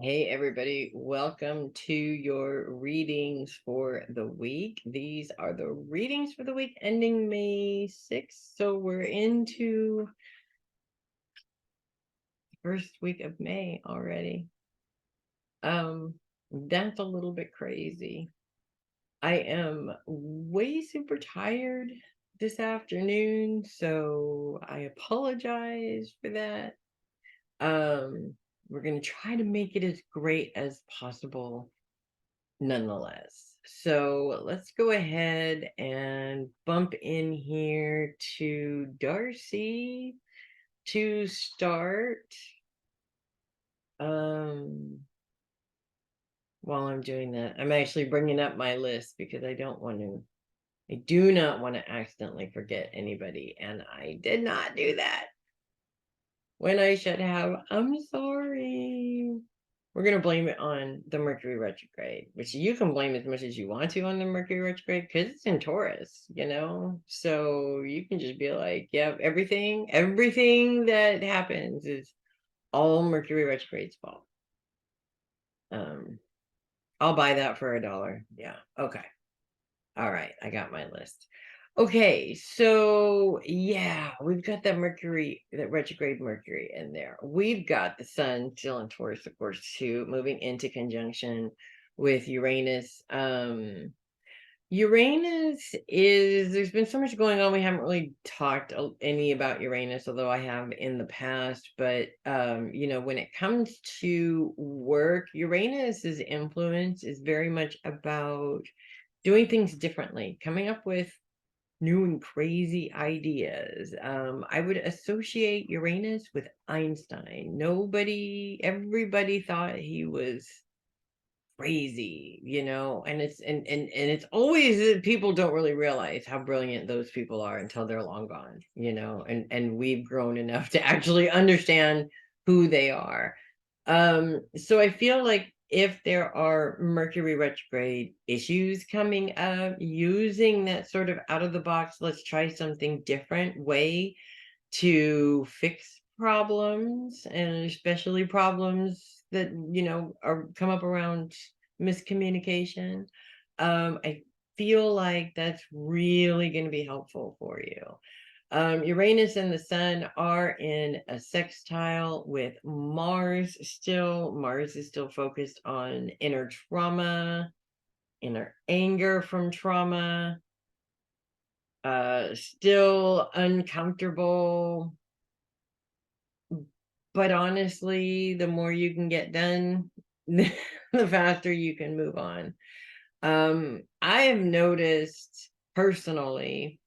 Hey everybody, welcome to your readings for the week. These are the readings for the week ending May 6th. So we're into the first week of May already. That's a little bit crazy. I am way super tired this afternoon, so I apologize for that. We're going to try to make it as great as possible nonetheless. So let's go ahead and bump in here to Darcy to start. While I'm doing that, I'm actually bringing up my list because I do not want to accidentally forget anybody, and I did not do that when I should have. I'm sorry. We're going to blame it on the Mercury retrograde, which you can blame as much as you want to on the Mercury retrograde because it's in Taurus, So you can just be like, yep, everything that happens is all Mercury retrograde's fault. I'll buy that for $1. Yeah. Okay. All right. I got my list. Okay, so yeah, we've got that retrograde Mercury in there. We've got the sun still in Taurus, of course, too, moving into conjunction with Uranus. There's been so much going on. We haven't really talked any about Uranus, although I have in the past. But, when it comes to work, Uranus's influence is very much about doing things differently, coming up with new and crazy ideas. I would associate Uranus with Einstein. Everybody thought he was crazy, and it's always that people don't really realize how brilliant those people are until they're long gone, and we've grown enough to actually understand who they are. So I feel like if there are Mercury retrograde issues coming up, using that sort of out of the box, let's try something different way to fix problems, and especially problems that are come up around miscommunication. I feel like that's really going to be helpful for you. Uranus and the sun are in a sextile with Mars still. Mars is still focused on inner trauma, inner anger from trauma, still uncomfortable. But honestly, the more you can get done, the faster you can move on. I have noticed personally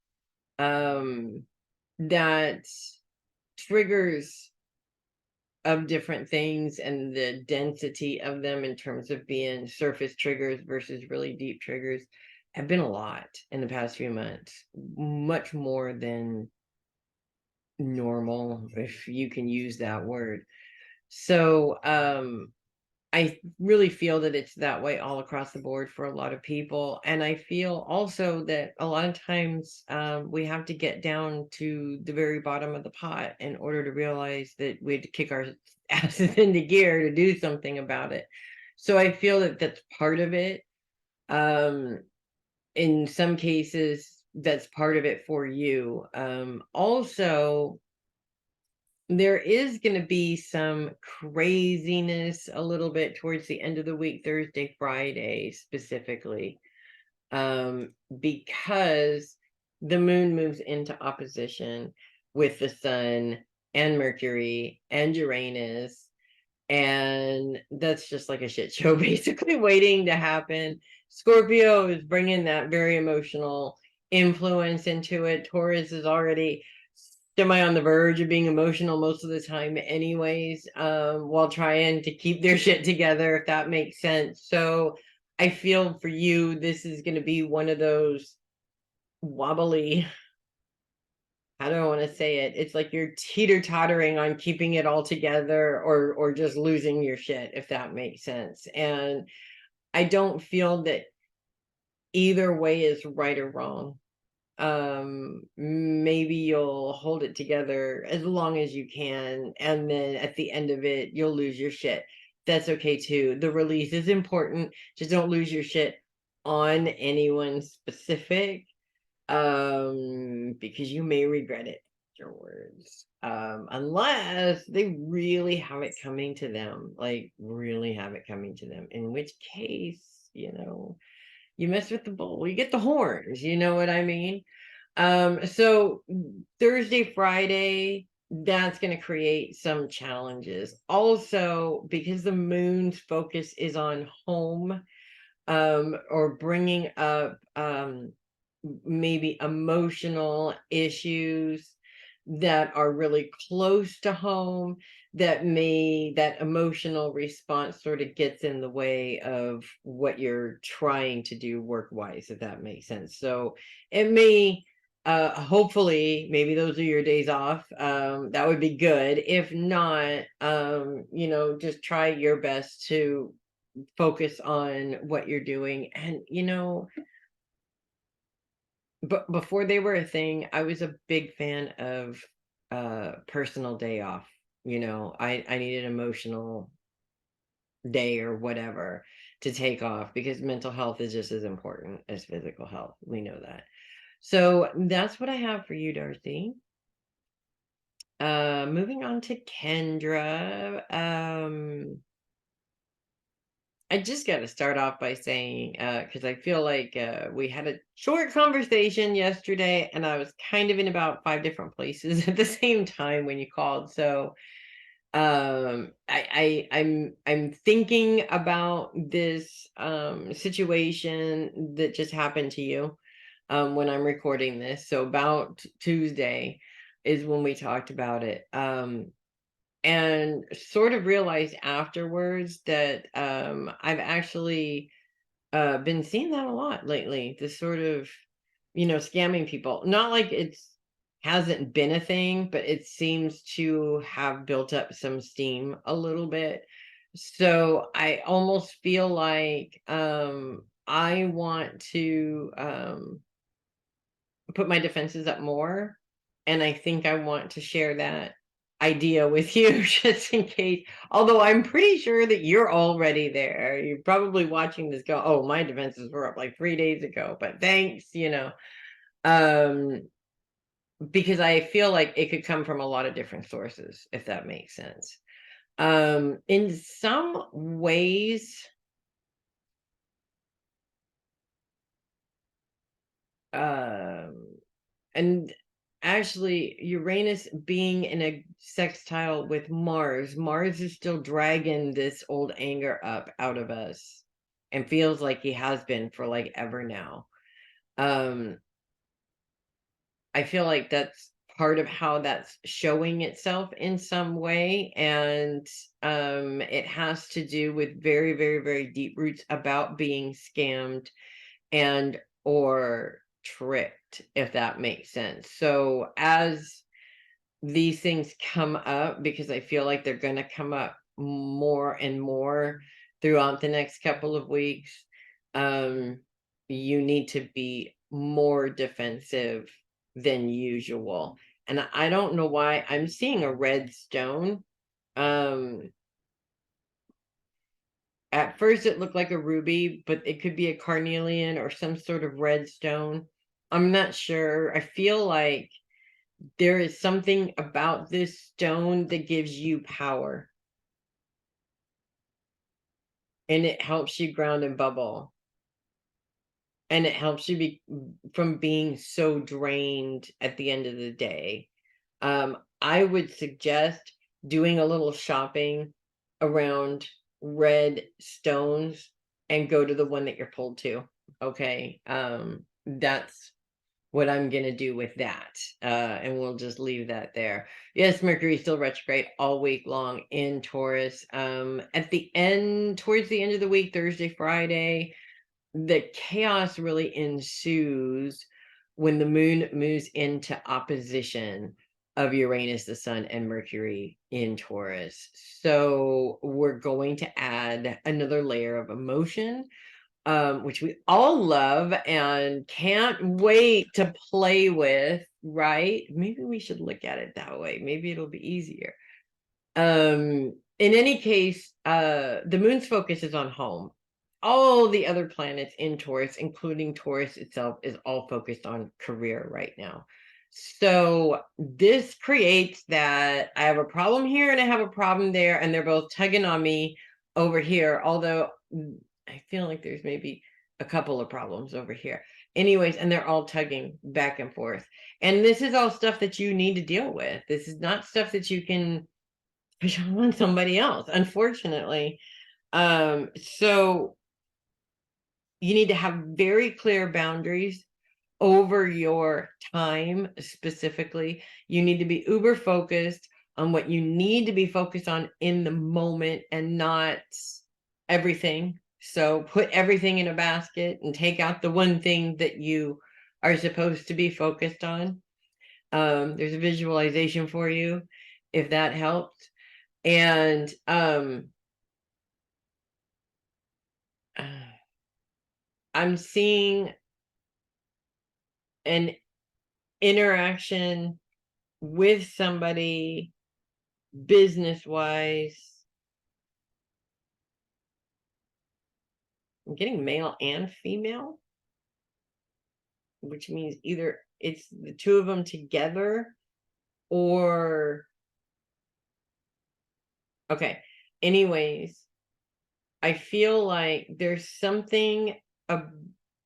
that triggers of different things and the density of them in terms of being surface triggers versus really deep triggers have been a lot in the past few months, much more than normal, if you can use that word. So I really feel that it's that way all across the board for a lot of people. And I feel also that a lot of times we have to get down to the very bottom of the pot in order to realize that we had to kick our asses into gear to do something about it. So I feel that that's part of it. In some cases, that's part of it for you. Also, there is going to be some craziness a little bit towards the end of the week, Thursday, Friday specifically, because the moon moves into opposition with the sun and Mercury and Uranus. And that's just like a shit show basically waiting to happen. Scorpio is bringing that very emotional influence into it. Taurus is already semi on the verge of being emotional most of the time anyways, while trying to keep their shit together, if that makes sense. So I feel for you, this is going to be one of those wobbly, how do I want to say it? It's like you're teeter-tottering on keeping it all together or just losing your shit, if that makes sense. And I don't feel that either way is right or wrong. Maybe you'll hold it together as long as you can, and then at the end of it you'll lose your shit. that's okay too. The release is important. Just don't lose your shit on anyone specific, because you may regret it afterwards. Unless they really have it coming to them, like really have it coming to them, in which case, you mess with the bull, you get the horns, you know what I mean? So Thursday, Friday, that's going to create some challenges. Also, because the moon's focus is on home, or bringing up maybe emotional issues that are really close to home, that emotional response sort of gets in the way of what you're trying to do work wise, if that makes sense. So it may, hopefully maybe those are your days off. That would be good. If not, just try your best to focus on what you're doing. And but before they were a thing, I was a big fan of personal day off. I need an emotional day or whatever to take off, because mental health is just as important as physical health. We know that. So that's what I have for you, Darcy. Moving on to Kendra. I just got to start off by saying, because I feel like we had a short conversation yesterday, and I was kind of in about 5 different places at the same time when you called. So I'm thinking about this situation that just happened to you when I'm recording this. So about Tuesday is when we talked about it. And sort of realized afterwards that I've actually been seeing that a lot lately. This sort of, scamming people. Not like it's hasn't been a thing, but it seems to have built up some steam a little bit. So I almost feel like I want to put my defenses up more. And I think I want to share that idea with you just in case. Although I'm pretty sure that you're already there. You're probably watching this go, oh, my defenses were up like 3 days ago, but thanks, because I feel like it could come from a lot of different sources, if that makes sense. In some ways, and actually Uranus being in a sextile with Mars is still dragging this old anger up out of us, and feels like he has been for like ever now. I feel like that's part of how that's showing itself in some way. And it has to do with very, very, very deep roots about being scammed and or tricked, if that makes sense. So as these things come up, because I feel like they're going to come up more and more throughout the next couple of weeks, you need to be more defensive than usual. And I don't know why I'm seeing a red stone. At first it looked like a ruby, but it could be a carnelian or some sort of red stone. I'm not sure. I feel like there is something about this stone that gives you power, and it helps you ground and bubble, and it helps you be from being so drained at the end of the day. I would suggest doing a little shopping around red stones and go to the one that you're pulled to. Okay. That's what I'm going to do with that. And we'll just leave that there. Yes, Mercury still retrograde all week long in Taurus. Towards the end of the week, Thursday, Friday, the chaos really ensues when the moon moves into opposition of Uranus, the Sun, and Mercury in Taurus. So we're going to add another layer of emotion, which we all love and can't wait to play with, right? Maybe we should look at it that way. Maybe it'll be easier. in any case, the moon's focus is on home. All the other planets in Taurus, including Taurus itself, is all focused on career right now. So this creates that I have a problem here and I have a problem there, and they're both tugging on me over here. Although I feel like there's maybe a couple of problems over here. Anyways, and they're all tugging back and forth. And this is all stuff that you need to deal with. This is not stuff that you can push on somebody else, unfortunately. So you need to have very clear boundaries over your time specifically. You need to be uber focused on what you need to be focused on in the moment and not everything. So put everything in a basket and take out the one thing that you are supposed to be focused on. There's a visualization for you if that helps. And I'm seeing an interaction with somebody business wise. I'm getting male and female, which means either it's the two of them together or okay. Anyways, I feel like there's something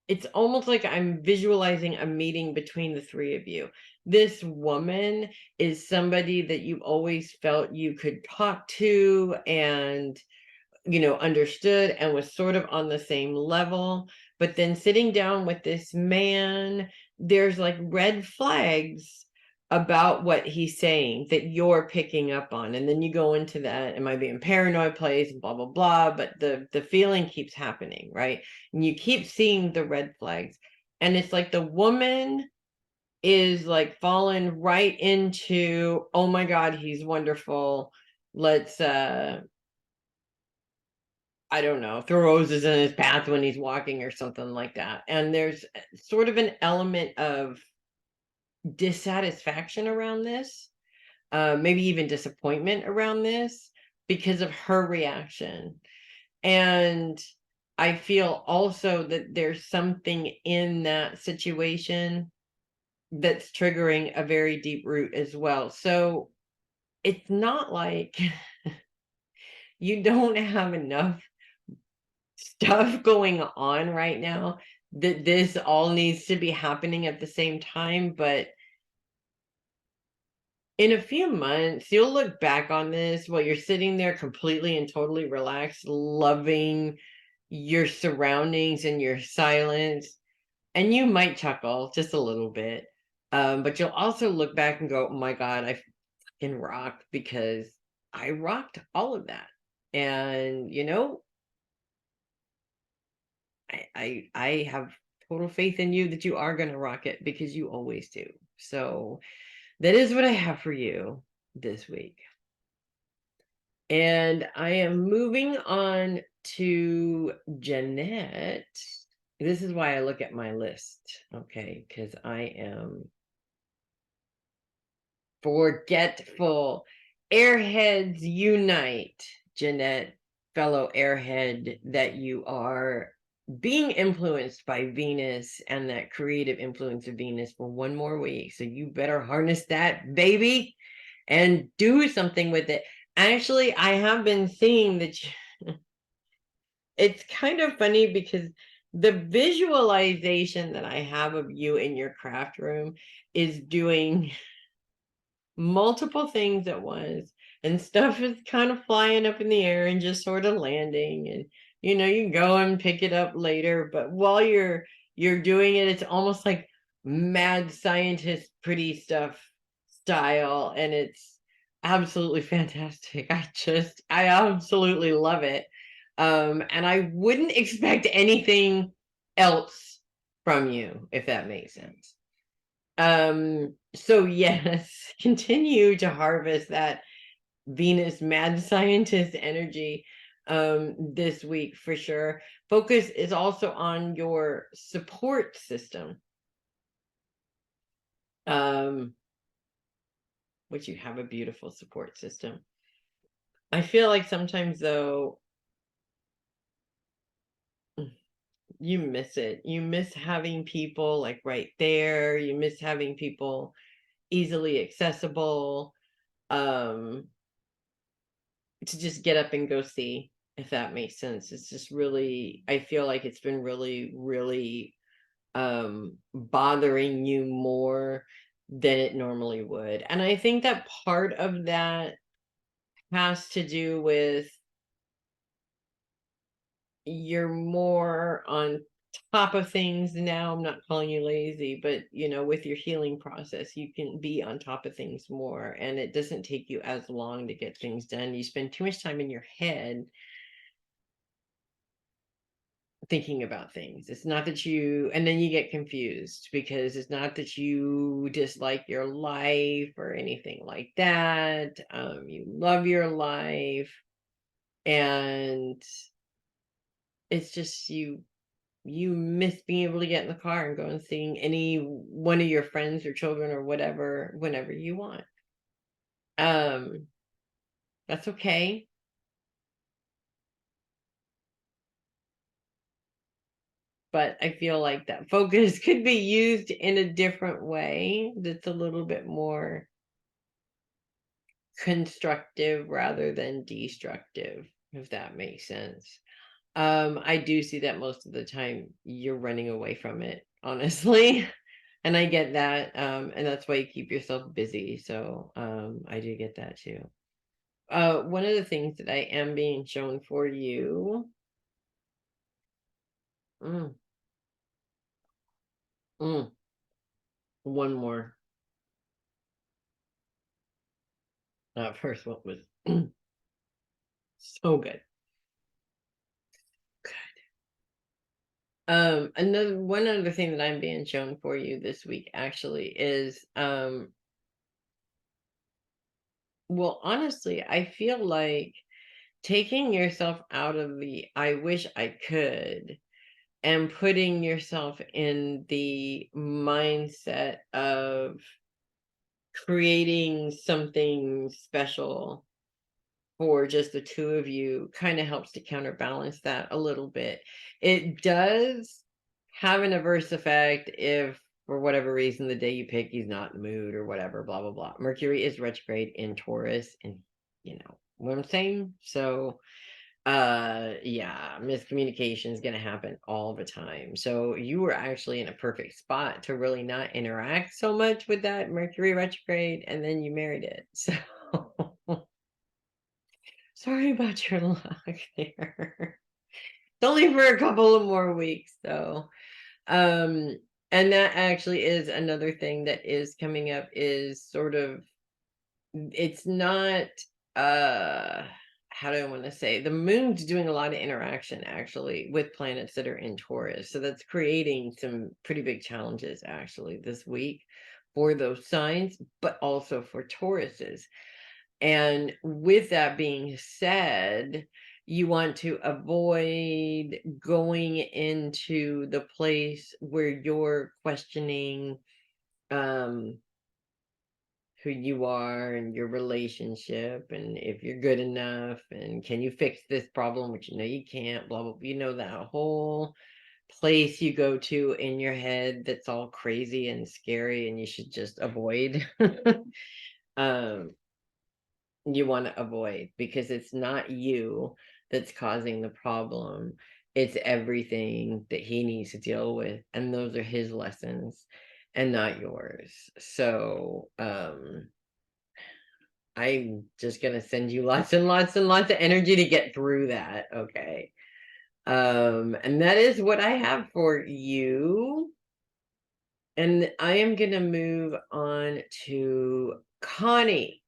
it's almost like I'm visualizing a meeting between the three of you. This woman is somebody that you've always felt you could talk to and, understood and was sort of on the same level. But then sitting down with this man, there's like red flags about what he's saying that you're picking up on. And then you go into that, am I being paranoid place, blah, blah, blah. But the feeling keeps happening, right? And you keep seeing the red flags. And it's like the woman is like falling right into, oh my God, he's wonderful. Let's I don't know, throw roses in his path when he's walking or something like that. And there's sort of an element of dissatisfaction around this, maybe even disappointment around this because of her reaction. And I feel also that there's something in that situation that's triggering a very deep root as well. So it's not like you don't have enough stuff going on right now that this all needs to be happening at the same time. But in a few months, you'll look back on this while you're sitting there completely and totally relaxed, loving your surroundings and your silence. And you might chuckle just a little bit. But you'll also look back and go, oh my God, I fucking rocked because I rocked all of that. And, I have total faith in you that you are going to rock it because you always do. So that is what I have for you this week. And I am moving on to Jeannette. This is why I look at my list, okay? Because I am forgetful. Airheads unite, Jeannette, fellow airhead that you are, being influenced by Venus and that creative influence of Venus for one more week. So you better harness that, baby, and do something with it. Actually, I have been seeing that it's kind of funny because the visualization that I have of you in your craft room is doing multiple things at once, and stuff is kind of flying up in the air and just sort of landing, and you can go and pick it up later, but while you're doing it, it's almost like mad scientist pretty stuff style, and it's absolutely fantastic. I absolutely love it. And I wouldn't expect anything else from you, if that makes sense. So yes, continue to harvest that Venus mad scientist energy this week for sure. Focus is also on your support system. Which you have a beautiful support system. I feel like sometimes though, you miss it. You miss having people like right there. You miss having people easily accessible, um, to just get up and go see, if that makes sense. It's just really, I feel like it's been really, really bothering you more than it normally would. And I think that part of that has to do with you're more on top of things now. I'm not calling you lazy, but with your healing process, you can be on top of things more, and it doesn't take you as long to get things done. You spend too much time in your head thinking about things. It's not that and then you get confused because it's not that you dislike your life or anything like that. You love your life, and it's just you miss being able to get in the car and go and seeing any one of your friends or children or whatever whenever you want. Um, that's okay. But I feel like that focus could be used in a different way that's a little bit more constructive rather than destructive, if that makes sense. I do see that most of the time you're running away from it, honestly. And I get that. And that's why you keep yourself busy. So I do get that too. One of the things that I am being shown for you. Mm, mm, one more. First one was so good. One other thing that I'm being shown for you this week actually is well, honestly, I feel like taking yourself out of the I wish I could and putting yourself in the mindset of creating something special for just the two of you kind of helps to counterbalance that a little bit. It does have an adverse effect if, for whatever reason, the day you pick, he's not in the mood or whatever, blah, blah, blah. Mercury is retrograde in Taurus, and you know what I'm saying? So yeah, miscommunication is going to happen all the time. So you were actually in a perfect spot to really not interact so much with that Mercury retrograde, and then you married it. So sorry about your luck there. It's only for a couple of more weeks though. And that actually is another thing that is coming up, is sort of, it's not uh how do I want to say, the moon's doing a lot of interaction actually with planets that are in Taurus. So that's creating some pretty big challenges actually this week for those signs, but also for Tauruses. And with that being said, you want to avoid going into the place where you're questioning um who you are and your relationship and if you're good enough and can you fix this problem, which you can't, blah blah blah. That whole place you go to in your head that's all crazy and scary and you should just avoid. um you want to avoid, because it's not you that's causing the problem. It's everything that he needs to deal with, and those are his lessons and not yours. So I'm just gonna send you lots and lots and lots of energy to get through that. Okay. And that is what I have for you. And I am gonna move on to Connie.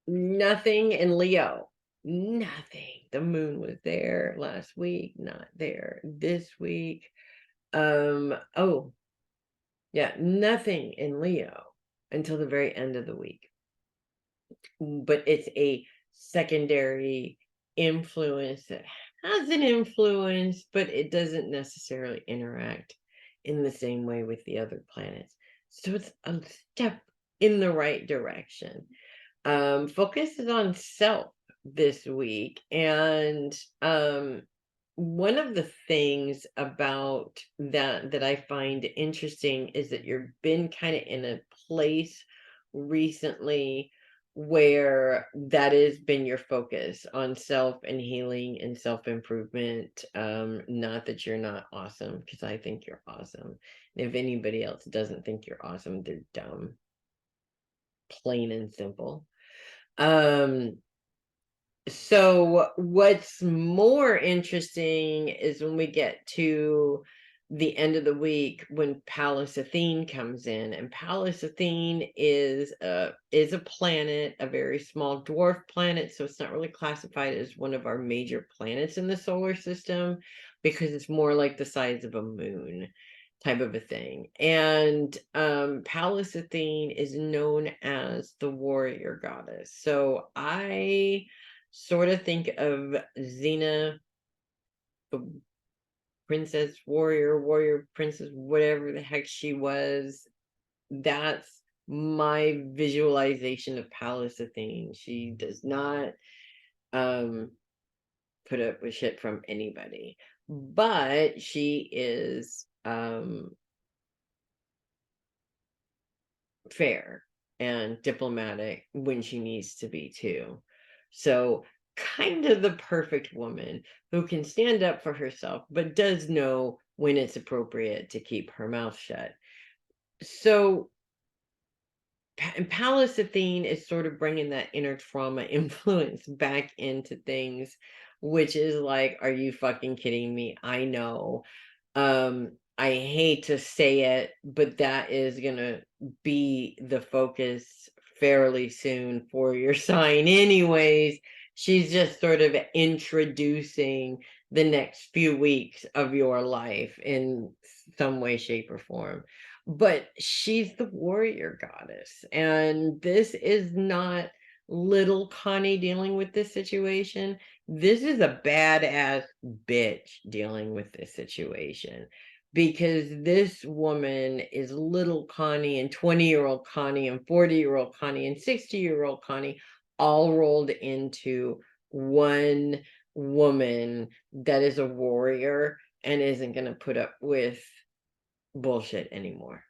Nothing in Leo. Nothing. The moon was there last week, not there this week. Oh, yeah, nothing in Leo until the very end of the week. But it's a secondary influence that has an influence, but it doesn't necessarily interact in the same way with the other planets. So it's a step in the right direction. Focus is on self this week. And one of the things about that I find interesting is that you've been kind of in a place recently where that has been your focus on self and healing and self-improvement. Not that you're not awesome, because I think you're awesome. And if anybody else doesn't think you're awesome, they're dumb, plain and simple. um so what's more interesting is when we get to the end of the week, when Pallas Athene comes in. And Pallas Athene is a planet, a very small dwarf planet, so it's not really classified as one of our major planets in the solar system, because it's more like the size of a moon type of a thing. And Pallas Athene is known as the warrior goddess. So I sort of think of Xena, the princess, warrior princess, whatever the heck she was. That's my visualization of Pallas Athene. She does not put up with shit from anybody, but she is fair and diplomatic when she needs to be too. So kind of the perfect woman who can stand up for herself, but does know when it's appropriate to keep her mouth shut. So Pallas Athene is sort of bringing that inner trauma influence back into things, which is like, are you fucking kidding me? I know. I hate to say it, but that is gonna be the focus fairly soon for your sign anyways. She's just sort of introducing the next few weeks of your life in some way, shape, or form. But she's the warrior goddess, and this is not little Connie dealing with this situation. This is a badass bitch dealing with this situation, because this woman is little Connie and 20-year-old Connie and 40-year-old Connie and 60-year-old Connie all rolled into one woman that is a warrior and isn't going to put up with bullshit anymore.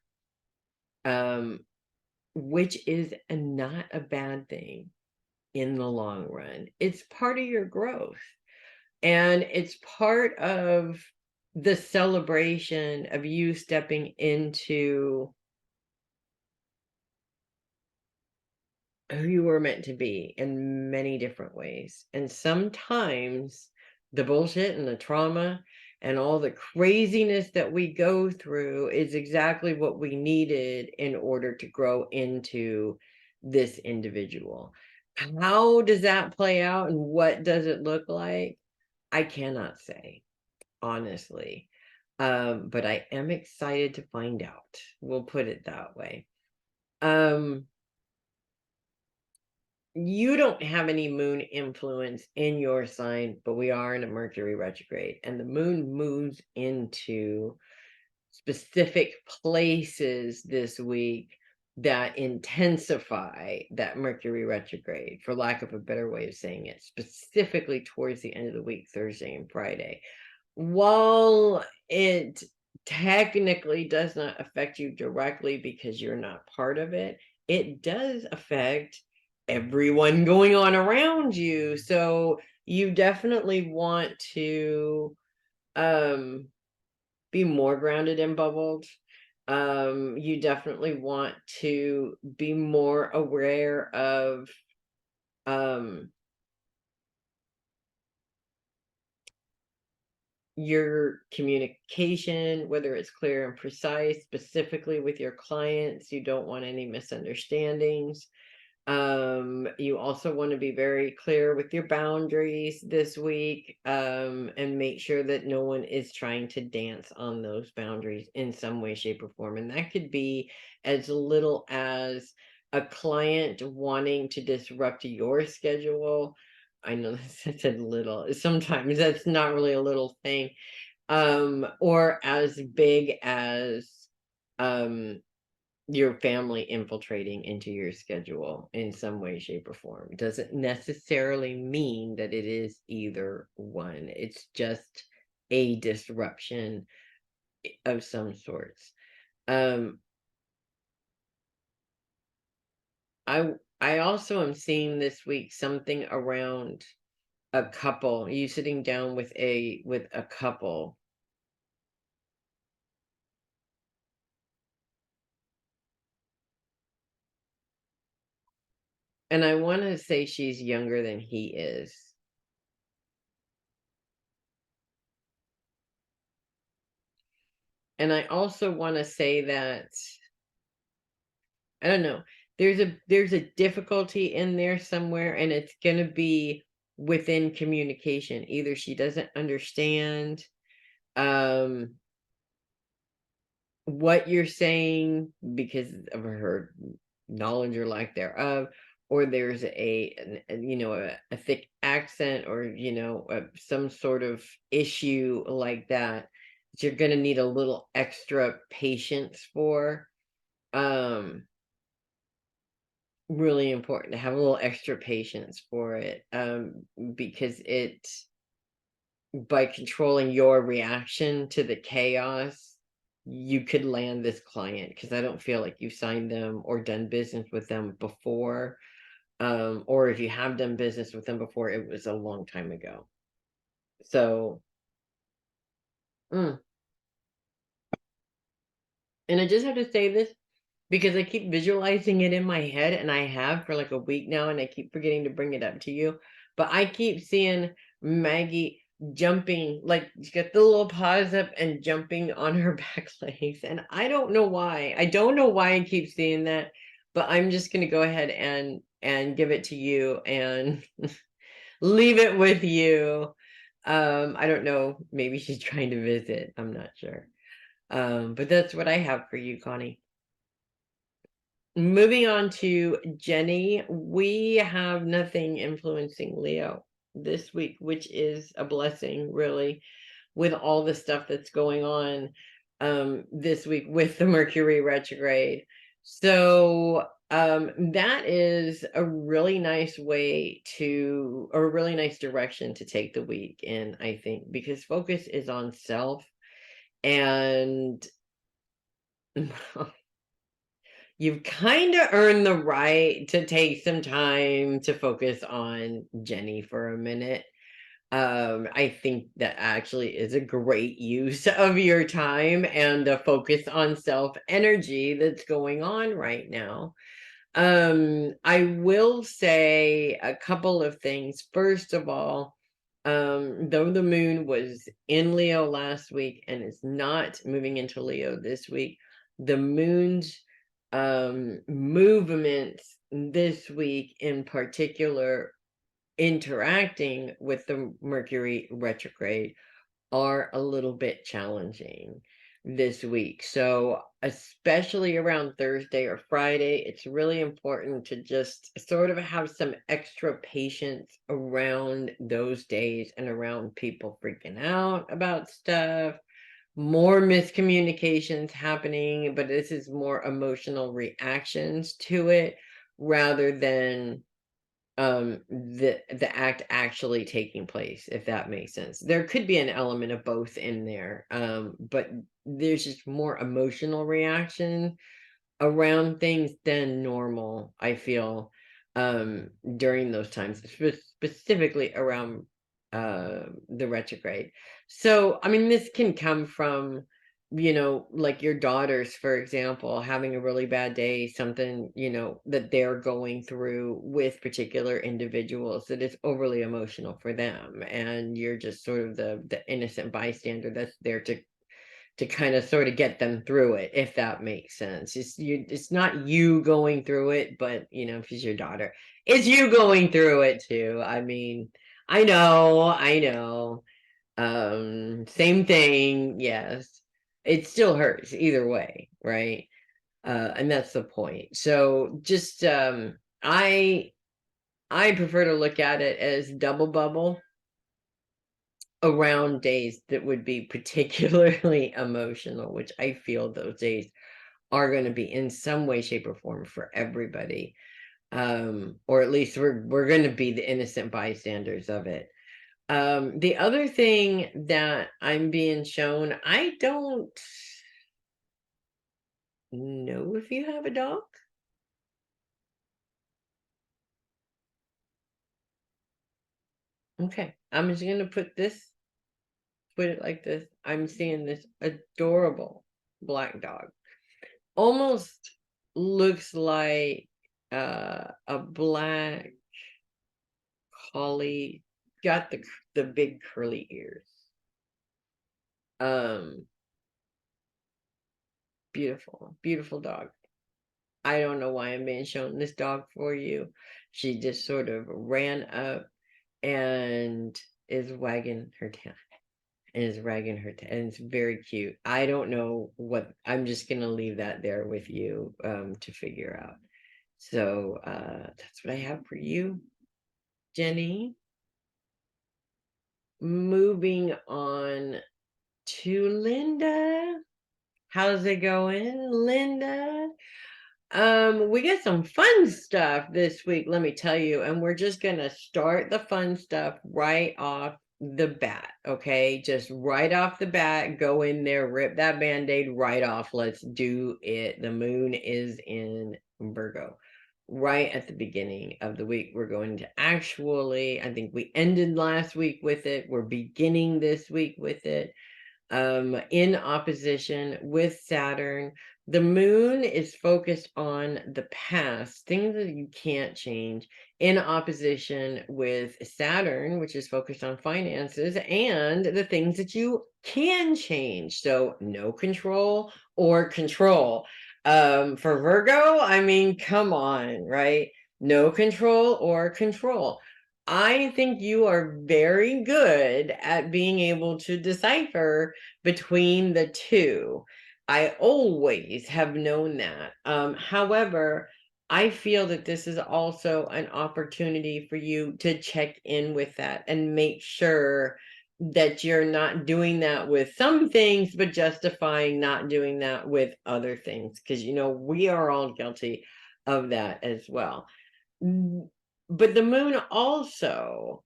Which is not a bad thing in the long run. It's part of your growth, and it's part of the celebration of you stepping into who you were meant to be in many different ways. And sometimes the bullshit and the trauma and all the craziness that we go through is exactly what we needed in order to grow into this individual. How does that play out and what does it look like? I cannot say, honestly. But I am excited to find out. We'll put it that way. You don't have any moon influence in your sign, but we are in a Mercury retrograde, and the moon moves into specific places this week that intensify that Mercury retrograde, for lack of a better way of saying it, specifically towards the end of the week, Thursday and Friday. While it technically does not affect you directly because you're not part of it, it does affect everyone going on around you. So you definitely want to be more grounded and bubbled. You definitely want to be more aware of your communication, whether it's clear and precise, specifically with your clients. You don't want any misunderstandings. You also want to be very clear with your boundaries this week, and make sure that no one is trying to dance on those boundaries in some way, shape, or form. And that could be as little as a client wanting to disrupt your schedule. I know I said little. Sometimes that's not really a little thing. Or as big as your family infiltrating into your schedule in some way, shape, or form. Doesn't necessarily mean that it is either one. It's just a disruption of some sorts. Um, I also am seeing this week something around a couple, you sitting down with a couple. And I want to say she's younger than he is. And I also want to say that, I don't know, there's a difficulty in there somewhere, and it's going to be within communication. Either she doesn't understand um what you're saying because of her knowledge or lack thereof, or there's a thick accent, or some sort of issue like that you're going to need a little extra patience for. um Really important to have a little extra patience for it, because it by controlling your reaction to the chaos, you could land this client, because I don't feel like you've signed them or done business with them before. Or if you have done business with them before, it was a long time ago. So, mm. And I just have to say this because I keep visualizing it in my head, and I have for like a week now, and I keep forgetting to bring it up to you. But I keep seeing Maggie jumping, like she got the little paws up and jumping on her back legs. And I don't know why. I don't know why I keep seeing that, but I'm just gonna go ahead and give it to you and leave it with you. I don't know. Maybe she's trying to visit. I'm not sure. But that's what I have for you, Connie. Moving on to Jenny, we have nothing influencing Leo this week, which is a blessing, really, with all the stuff that's going on this week with the Mercury retrograde. So that is a really nice way to, or a really nice direction to take the week in, I think, because focus is on self. And you've kind of earned the right to take some time to focus on Jenny for a minute. I think that actually is a great use of your time and the focus on self energy that's going on right now. I will say a couple of things. First of all, though the moon was in Leo last week and is not moving into Leo this week, the moon's movements this week in particular, interacting with the Mercury retrograde, are a little bit challenging this week. So, especially around Thursday or Friday, it's really important to just sort of have some extra patience around those days and around people freaking out about stuff, more miscommunications happening, but this is more emotional reactions to it rather than the act actually taking place, if that makes sense. There could be an element of both in there, but there's just more emotional reaction around things than normal, I feel, during those times, specifically around the retrograde. So I mean, this can come from, like your daughters, for example, having a really bad day, something, that they're going through with particular individuals that is overly emotional for them, and you're just sort of the innocent bystander that's there to kind of sort of get them through it, if that makes sense. It's not you going through it, but if she's your daughter, it's you going through it too. I mean, I know. Same thing, yes. It still hurts either way, right? And that's the point. So just I prefer to look at it as double bubble around days that would be particularly emotional, which I feel those days are going to be in some way, shape, or form for everybody. Or at least we're going to be the innocent bystanders of it. The other thing that I'm being shown, I don't know if you have a dog. Okay, I'm just going to put it like this. I'm seeing this adorable black dog. Almost looks like a black collie, got the big curly ears. Beautiful, beautiful dog. I don't know why I'm being shown this dog for you. She just sort of ran up and is wagging her tail. And is wagging her tail, and it's very cute. I don't know what, I'm just gonna leave that there with you to figure out. So that's what I have for you, Jenny. Moving on to Linda. How's it going, Linda? We got some fun stuff this week, let me tell you, and we're just gonna start the fun stuff right off the bat, okay? Just right off the bat, go in there, rip that band-aid right off. Let's do it. The moon is in Virgo. Right at the beginning of the week, we're going to actually, I think we ended last week with it. We're beginning this week with it. In opposition with Saturn. The moon is focused on the past, things that you can't change, in opposition with Saturn, which is focused on finances and the things that you can change. So no control or control. For Virgo, I mean, come on, right? No control or control. I think you are very good at being able to decipher between the two. I always have known that. However, I feel that this is also an opportunity for you to check in with that and make sure that you're not doing that with some things, but justifying not doing that with other things. Because, we are all guilty of that as well. But the moon also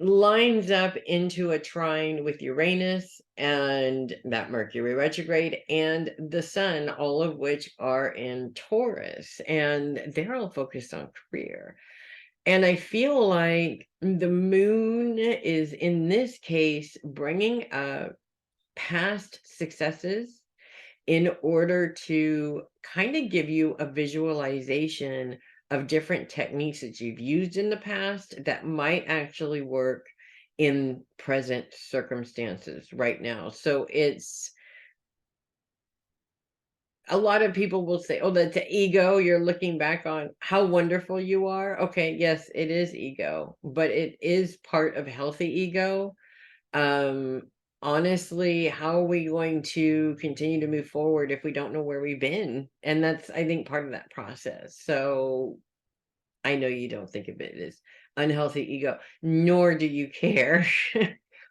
lines up into a trine with Uranus and that Mercury retrograde and the sun, all of which are in Taurus, and they're all focused on career. And I feel like the moon is, in this case, bringing up past successes in order to kind of give you a visualization of different techniques that you've used in the past that might actually work in present circumstances right now. So it's, a lot of people will say, oh, that's the ego. You're looking back on how wonderful you are. Okay, yes, it is ego, but it is part of healthy ego. Honestly, how are we going to continue to move forward if we don't know where we've been? And that's, I think, part of that process. So I know you don't think of it as unhealthy ego, nor do you care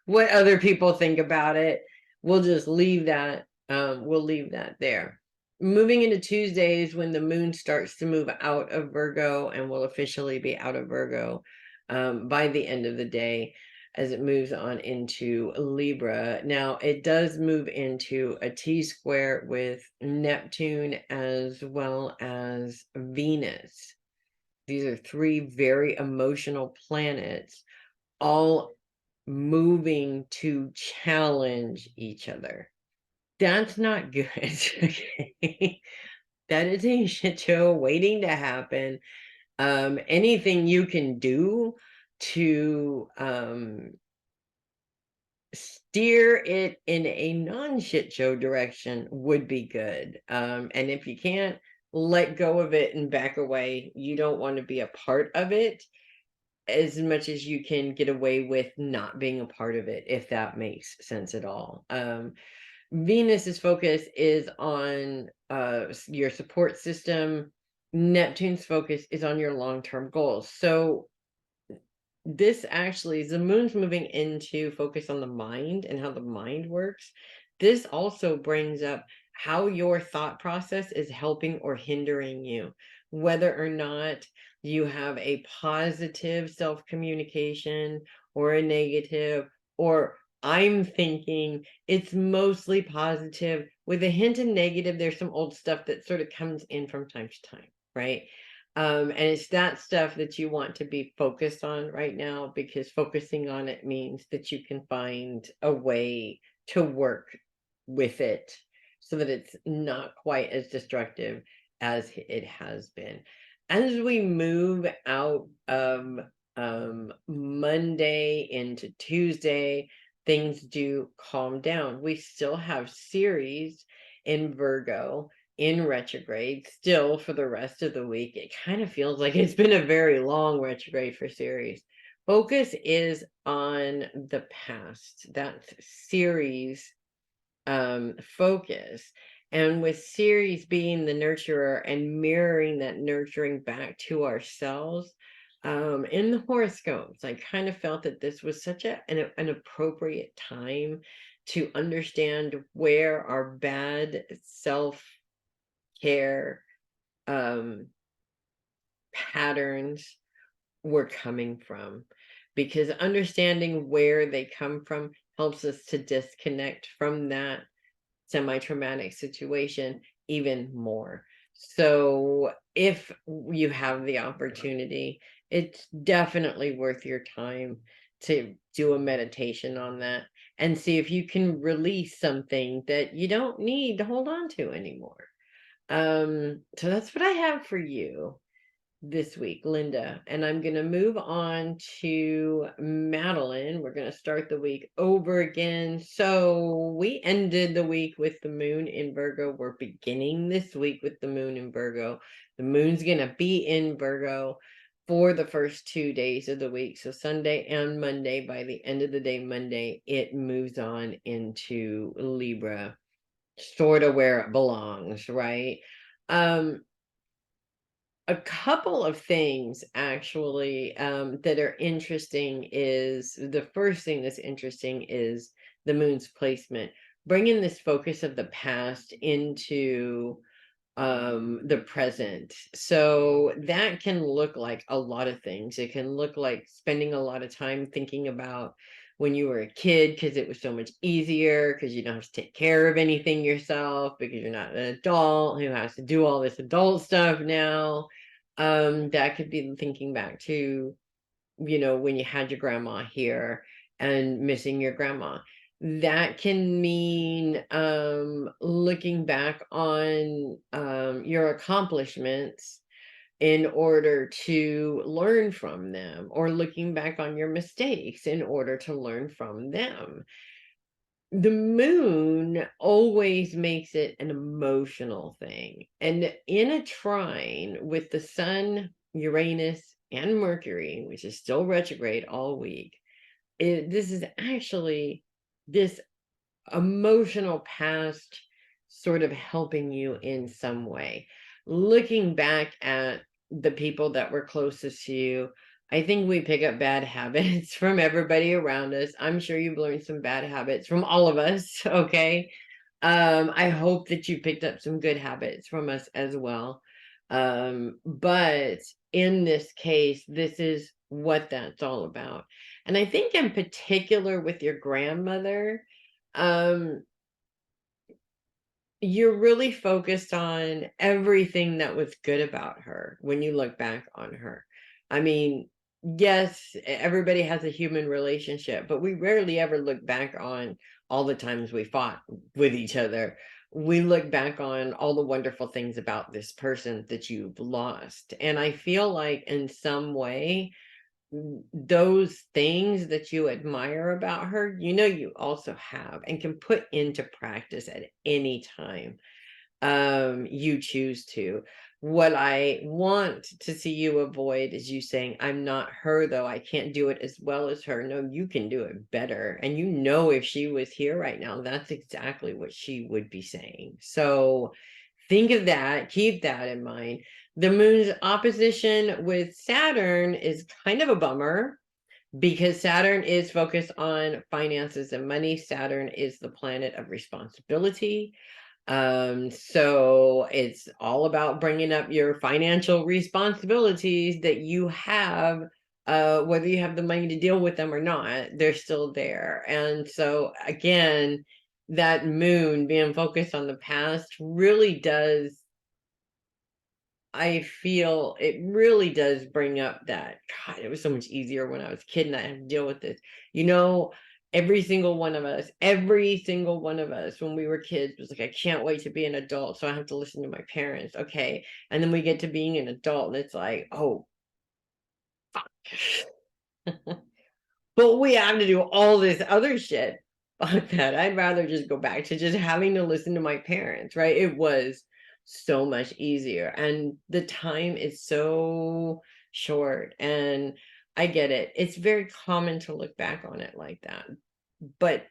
what other people think about it. We'll just leave that. We'll leave that there. Moving into Tuesdays, when the moon starts to move out of Virgo and will officially be out of Virgo by the end of the day, as it moves on into Libra. Now, it does move into a T-square with Neptune as well as Venus. These are three very emotional planets, all moving to challenge each other. That's not good. Okay? That is a shit show waiting to happen. Anything you can do to steer it in a non-shit show direction would be good. And if you can't, let go of it and back away. You don't want to be a part of it as much as you can get away with not being a part of it, if that makes sense at all. Venus's focus is on your support system. Neptune's focus is on your long-term goals. So this actually is, the moon's moving into focus on the mind and how the mind works. This also brings up how your thought process is helping or hindering you, whether or not you have a positive self-communication or a negative, or I'm thinking it's mostly positive with a hint of negative. There's some old stuff that sort of comes in from time to time, right? And it's that stuff that you want to be focused on right now, because focusing on it means that you can find a way to work with it so that it's not quite as destructive as it has been. As we move out of Monday into Tuesday, things do calm down. We still have Ceres in Virgo in retrograde still for the rest of the week. It kind of feels like it's been a very long retrograde for Ceres. Focus is on the past. That's Ceres focus. And with Ceres being the nurturer and mirroring that nurturing back to ourselves, in the horoscopes, I kind of felt that this was such an appropriate time to understand where our bad self-care patterns were coming from, because understanding where they come from helps us to disconnect from that semi-traumatic situation even more. So if you have the opportunity, it's definitely worth your time to do a meditation on that and see if you can release something that you don't need to hold on to anymore. So that's what I have for you this week, Linda, and I'm going to move on to Matalyn. We're going to start the week over again. So we ended the week with the moon in Virgo. We're beginning this week with the moon in Virgo. The moon's going to be in Virgo for the first 2 days of the week. So Sunday and Monday. By the end of the day, Monday, it moves on into Libra, sort of where it belongs, right? A couple of things actually that are interesting is the first thing that's interesting is the moon's placement, bringing this focus of the past into the present. So that can look like a lot of things. It can look like spending a lot of time thinking about when you were a kid, because it was so much easier, because you don't have to take care of anything yourself, because you're not an adult who has to do all this adult stuff now. That could be thinking back to, when you had your grandma here and missing your grandma. That can mean looking back on your accomplishments in order to learn from them, or looking back on your mistakes in order to learn from them. The moon always makes it an emotional thing. And in a trine with the sun, Uranus, and Mercury, which is still retrograde all week, this is actually this emotional past sort of helping you in some way. Looking back at the people that were closest to you, I think we pick up bad habits from everybody around us. I'm sure you've learned some bad habits from all of us, okay? I hope that you picked up some good habits from us as well. But in this case, this is what that's all about. And I think in particular with your grandmother, um, you're really focused on everything that was good about her when you look back on her. I mean, yes, everybody has a human relationship, but we rarely ever look back on all the times we fought with each other. We look back on all the wonderful things about this person that you've lost. And I feel like in some way, those things that you admire about her, you also have and can put into practice at any time you choose to. What I want to see you avoid is you saying, I'm not her, though I can't do it as well as her. No, you can do it better. And if she was here right now, that's exactly what she would be saying. So think of that, keep that in mind. The moon's opposition with Saturn is kind of a bummer, because Saturn is focused on finances and money. Saturn is the planet of responsibility. So it's all about bringing up your financial responsibilities that you have, whether you have the money to deal with them or not, they're still there. And so again, that moon being focused on the past really does, I feel it really does bring up that, God, it was so much easier when I was a kid and I had to deal with this. You know, every single one of us when we were kids was like, I can't wait to be an adult, so I have to listen to my parents. Okay. And then we get to being an adult and it's like, oh, fuck. But we have to do all this other shit. Fuck that. I'd rather just go back to just having to listen to my parents, right? It was so much easier. And the time is so short. And I get it. It's very common to look back on it like that. But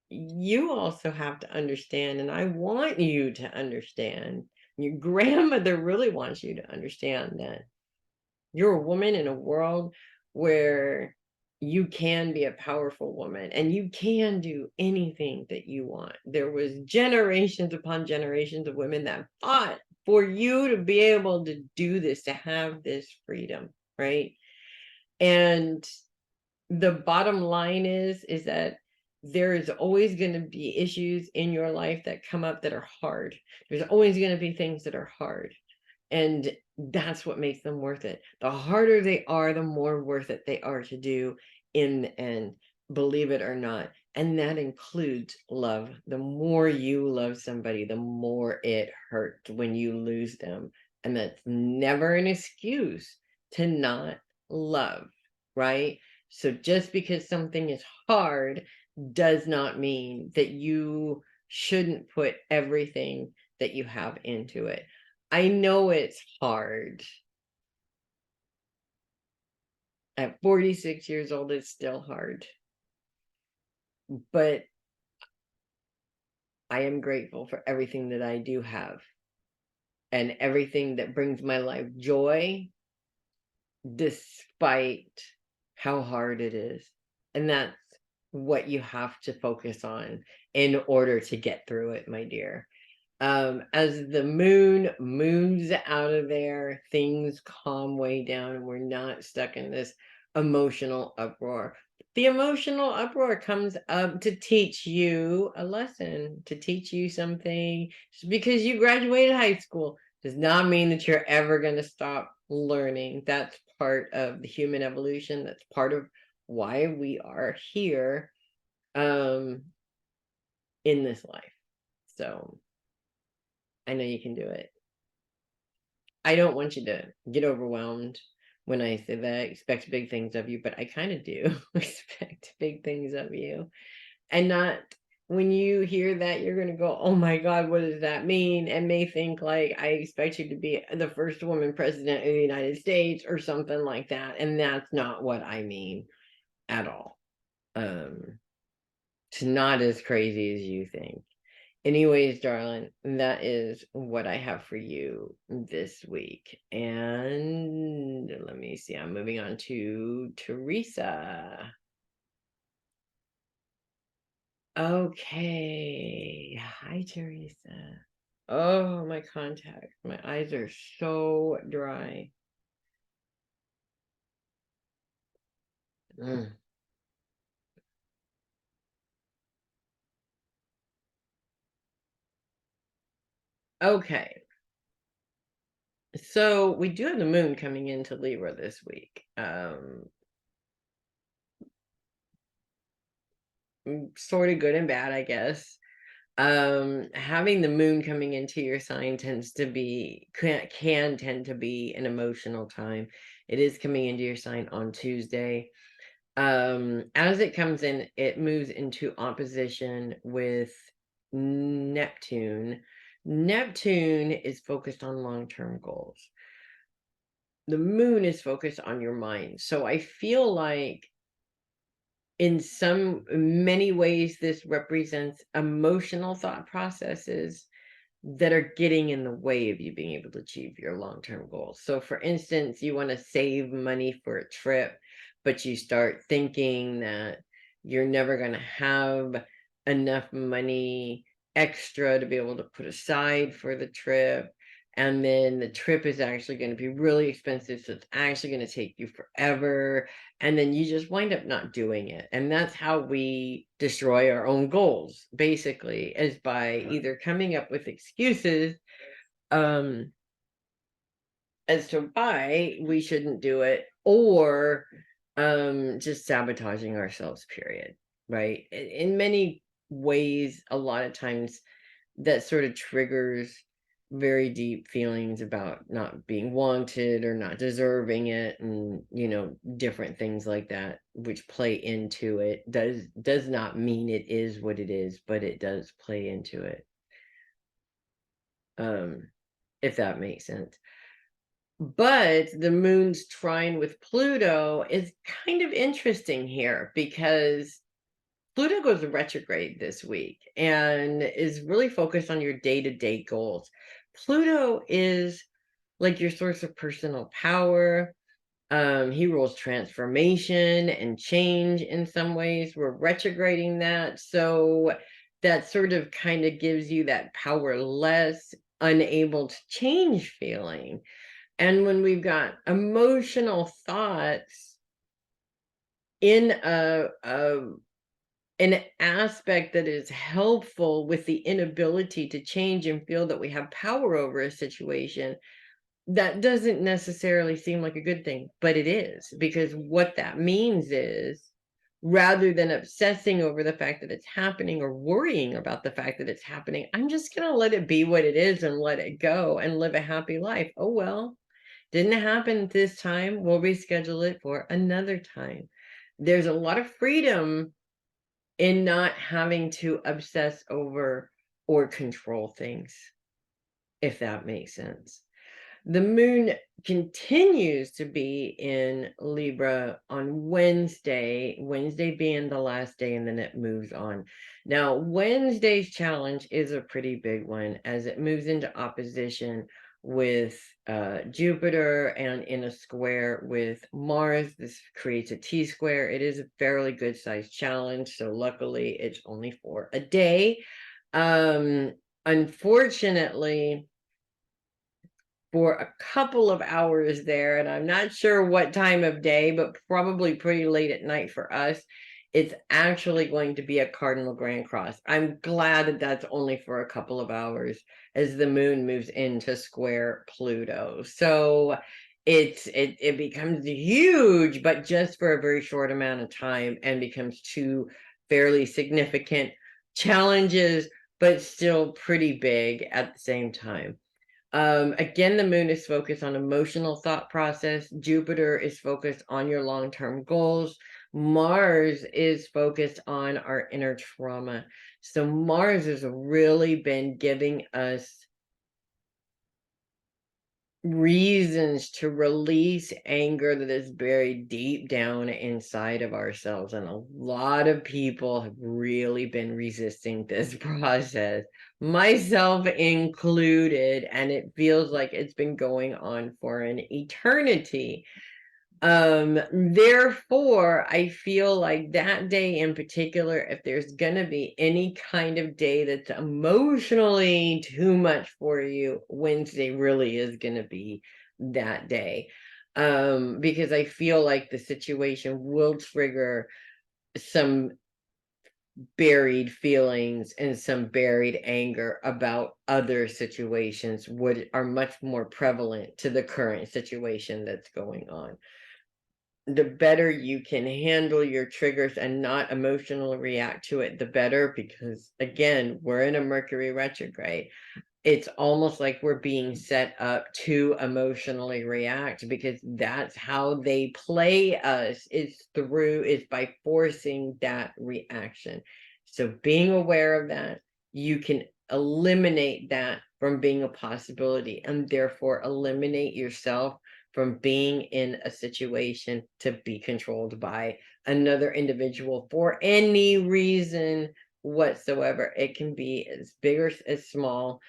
you also have to understand, and I want you to understand, your grandmother really wants you to understand that you're a woman in a world where you can be a powerful woman and you can do anything that you want. There was generations upon generations of women that fought for you to be able to do this, to have this freedom, right? And the bottom line is that there's always going to be issues in your life that come up that are hard. There's always going to be things that are hard. And that's what makes them worth it. The harder they are, the more worth it they are to do in the end, believe it or not. And that includes love. The more you love somebody, the more it hurts when you lose them. And that's never an excuse to not love, right? So just because something is hard does not mean that you shouldn't put everything that you have into it. I know it's hard. At 46 years old, it's still hard. But I am grateful for everything that I do have and everything that brings my life joy, despite how hard it is. And that's what you have to focus on in order to get through it, my dear. As the moon moves out of there, things calm way down and we're not stuck in this emotional uproar. The emotional uproar comes up to teach you a lesson, to teach you something. Just because you graduated high school does not mean that you're ever going to stop learning. That's part of the human evolution. That's part of why we are here in this life. So I know you can do it. I don't want you to get overwhelmed when I say that I expect big things of you, but I kind of do expect big things of you. And not when you hear that, you're going to go, oh my God, what does that mean? And may think like, I expect you to be the first woman president of the United States or something like that. And that's not what I mean at all. It's not as crazy as you think. Anyways, darling, that is what I have for you this week. And let me see, I'm moving on to Theresa. Okay. Hi, Theresa. Oh, my contacts. My eyes are so dry. Mm. Okay. So we do have the moon coming into Libra this week. Sort of good and bad, I guess. Having the moon coming into your sign tends to be can tend to be an emotional time. It is coming into your sign on Tuesday. As it comes in, it moves into opposition with Neptune. Neptune is focused on long-term goals. The moon is focused on your mind. So I feel like in many ways this represents emotional thought processes that are getting in the way of you being able to achieve your long-term goals. So for instance, you want to save money for a trip, but you start thinking that you're never going to have enough money extra to be able to put aside for the trip. And then the trip is actually going to be really expensive. So it's actually going to take you forever. And then you just wind up not doing it. And that's how we destroy our own goals, basically, is by either coming up with excuses as to why we shouldn't do it, or just sabotaging ourselves, period. Right. In many ways, a lot of times that sort of triggers very deep feelings about not being wanted or not deserving it, and different things like that, which play into it. Does not mean it is what it is, but it does play into it, if that makes sense. But the moon's trine with Pluto is kind of interesting here, because Pluto goes retrograde this week and is really focused on your day-to-day goals. Pluto is like your source of personal power. He rules transformation and change in some ways. We're retrograding that. So that sort of kind of gives you that powerless, unable to change feeling. And when we've got emotional thoughts in an aspect that is helpful with the inability to change and feel that we have power over a situation, that doesn't necessarily seem like a good thing, but it is, because what that means is, rather than obsessing over the fact that it's happening or worrying about the fact that it's happening, I'm just going to let it be what it is and let it go and live a happy life. Oh, well, didn't happen this time. We'll reschedule it for another time. There's a lot of freedom in not having to obsess over or control things, if that makes sense. The moon continues to be in Libra on Wednesday being the last day, and then it moves on. Now, Wednesday's challenge is a pretty big one, as it moves into opposition with Jupiter and in a square with Mars. This creates a T-square. It is a fairly good sized challenge, so luckily it's only for a day. Unfortunately, for a couple of hours there, and I'm not sure what time of day, but probably pretty late at night for us, it's actually going to be a cardinal grand cross. I'm glad that that's only for a couple of hours, as the moon moves into square Pluto. So it becomes huge, but just for a very short amount of time, and becomes two fairly significant challenges, but still pretty big at the same time. Again, the moon is focused on emotional thought process. Jupiter is focused on your long-term goals. Mars is focused on our inner trauma. So Mars has really been giving us reasons to release anger that is buried deep down inside of ourselves. And a lot of people have really been resisting this process, myself included, and it feels like it's been going on for an eternity. Therefore, I feel like that day in particular, if there's gonna be any kind of day that's emotionally too much for you, Wednesday really is gonna be that day. Because I feel like the situation will trigger some buried feelings and some buried anger about other situations, what are much more prevalent to the current situation that's going on. The better you can handle your triggers and not emotionally react to it, the better, because again, we're in a Mercury retrograde. It's almost like we're being set up to emotionally react, because that's how they play us, is by forcing that reaction. So being aware of that, you can eliminate that from being a possibility, and therefore eliminate yourself from being in a situation to be controlled by another individual for any reason whatsoever. It can be as big or as small.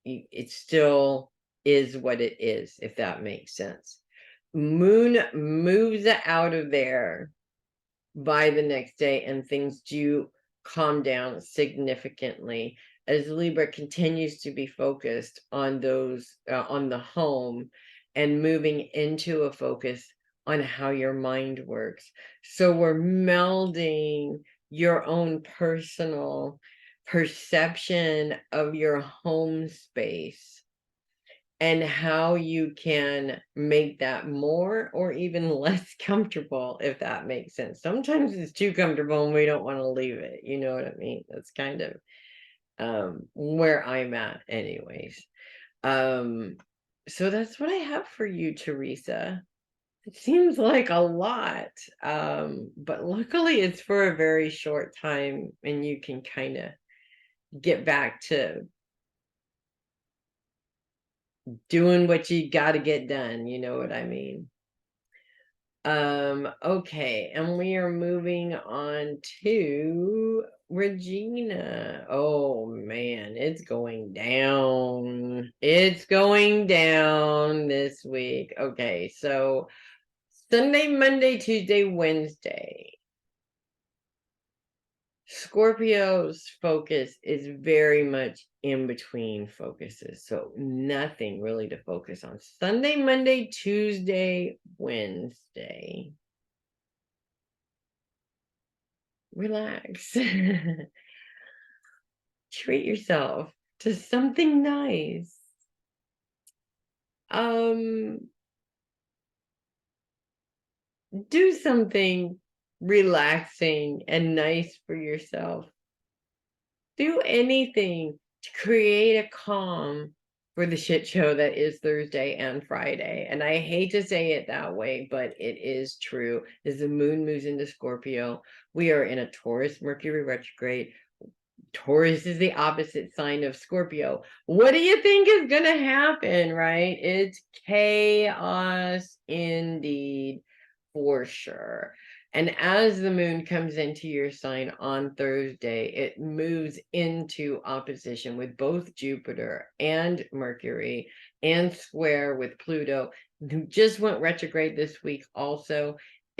It still is what it is, if that makes sense. Moon moves out of there by the next day, and things do calm down significantly. as Libra continues to be focused on those, on the home, and moving into a focus on how your mind works. So we're melding your own personal perception of your home space and how you can make that more or even less comfortable, if that makes sense. Sometimes it's too comfortable and we don't want to leave it. You know what I mean? That's kind of where I'm at anyways. So that's what I have for you, Theresa. It seems like a lot, but luckily it's for a very short time and you can kind of get back to doing what you got to get done. You know what I mean? Okay, and we are moving on to Regina. Oh man, it's going down. It's going down this week. Okay, so Sunday, Monday, Tuesday, Wednesday. Scorpio's focus is very much in between focuses, so nothing really to focus on. Sunday, Monday, Tuesday, Wednesday. Relax. Treat yourself to something nice. Do something relaxing and nice for yourself. Do anything to create a calm for the shit show that is Thursday and Friday. And I hate to say it that way, but it is true. As the moon moves into Scorpio, we are in a Taurus Mercury retrograde. Taurus is the opposite sign of Scorpio. What do you think is going to happen, right? It's chaos indeed, for sure. And as the moon comes into your sign on Thursday, it moves into opposition with both Jupiter and Mercury, and square with Pluto, who just went retrograde this week also.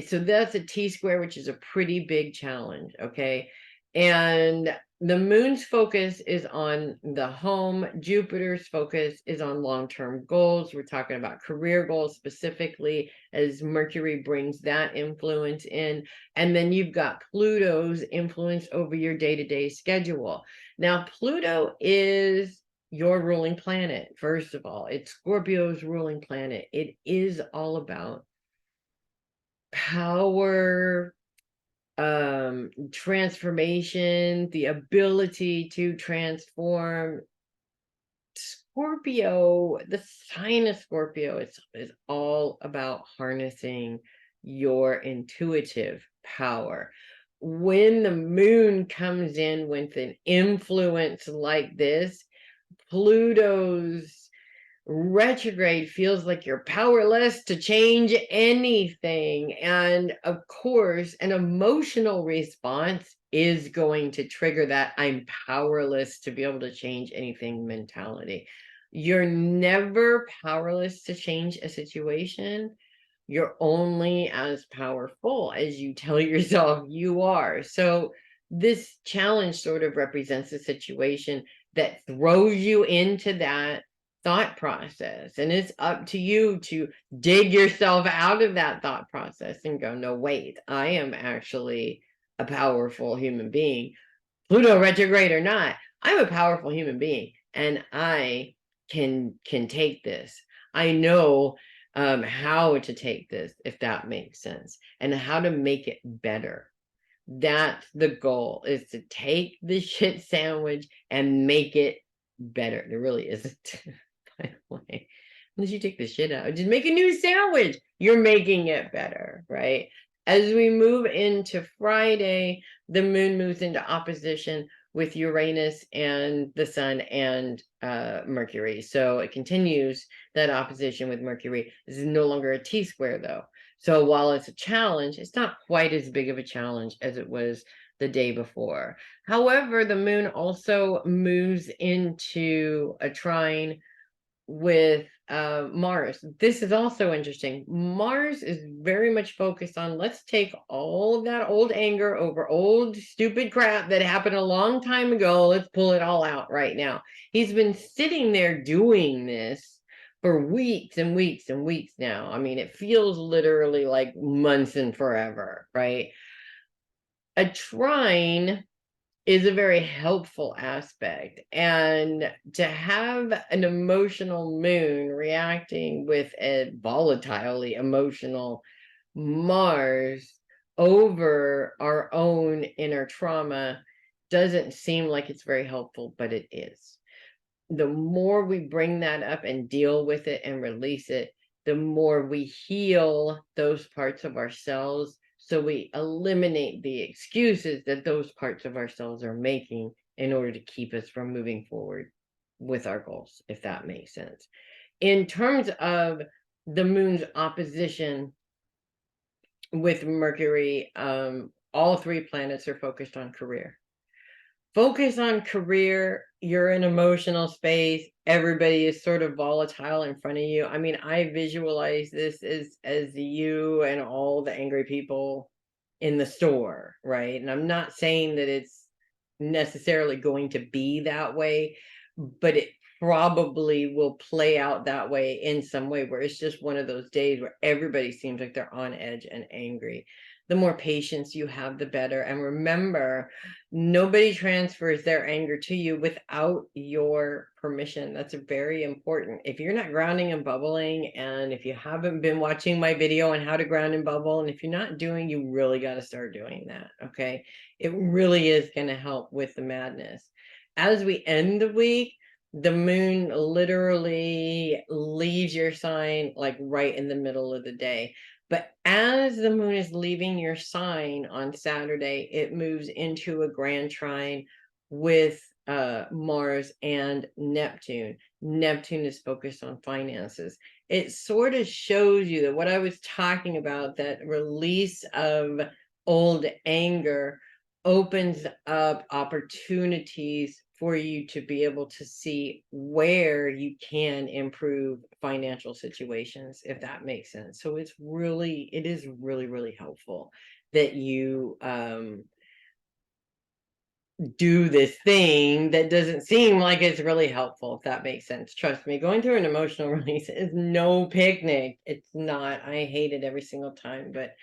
So that's a T-square, which is a pretty big challenge, okay? And the moon's focus is on the home. Jupiter's focus is on long-term goals. We're talking about career goals specifically, as Mercury brings that influence in. And then you've got Pluto's influence over your day-to-day schedule. Now, Pluto is your ruling planet. First of all, it's Scorpio's ruling planet. It is all about power, transformation, the ability to transform. Scorpio, the sign of Scorpio is all about harnessing your intuitive power. When the moon comes in with an influence like this, Pluto's retrograde feels like you're powerless to change anything. And of course, an emotional response is going to trigger that I'm powerless to be able to change anything mentality. You're never powerless to change a situation. You're only as powerful as you tell yourself you are. So this challenge sort of represents a situation that throws you into that thought process, and it's up to you to dig yourself out of that thought process and go, no, wait, I am actually a powerful human being, Pluto retrograde or not. I'm a powerful human being, and I can take this. I know how to take this, if that makes sense, and how to make it better. That's the goal, is to take the shit sandwich and make it better. There really isn't. By the way, unless you take the shit out, just make a new sandwich. You're making it better, right? As we move into Friday, the moon moves into opposition with Uranus and the sun and Mercury. So it continues that opposition with Mercury. This is no longer a T-square though. So while it's a challenge, it's not quite as big of a challenge as it was the day before. However, the moon also moves into a trine with Mars. This is also interesting. Mars is very much focused on, let's take all of that old anger over old stupid crap that happened a long time ago. Let's pull it all out right now. He's been sitting there doing this for weeks and weeks and weeks now. I mean, it feels literally like months and forever, right? A trine is a very helpful aspect. And to have an emotional moon reacting with a volatilely emotional Mars over our own inner trauma doesn't seem like it's very helpful, but it is. The more we bring that up and deal with it and release it, the more we heal those parts of ourselves. So we eliminate the excuses that those parts of ourselves are making in order to keep us from moving forward with our goals, if that makes sense. In terms of the moon's opposition with Mercury, all three planets are focused on career. Focus on career. You're in emotional space. Everybody is sort of volatile in front of you. I mean, I visualize this as you and all the angry people in the store, right? And I'm not saying that it's necessarily going to be that way, but it probably will play out that way in some way, where it's just one of those days where everybody seems like they're on edge and angry. The more patience you have, the better. And remember, nobody transfers their anger to you without your permission. That's very important. If you're not grounding and bubbling, and if you haven't been watching my video on how to ground and bubble, and if you're not doing, you really got to start doing that. Okay. It really is going to help with the madness. As we end the week, the moon literally leaves your sign like right in the middle of the day. But as the moon is leaving your sign on Saturday, it moves into a grand trine with Mars and Neptune. Neptune is focused on finances. It sort of shows you that what I was talking about, that release of old anger, opens up opportunities for you to be able to see where you can improve financial situations, if that makes sense. So it is really helpful that you do this thing that doesn't seem like it's really helpful, if that makes sense. Trust me, going through an emotional release is no picnic. It's not. I hate it every single time, but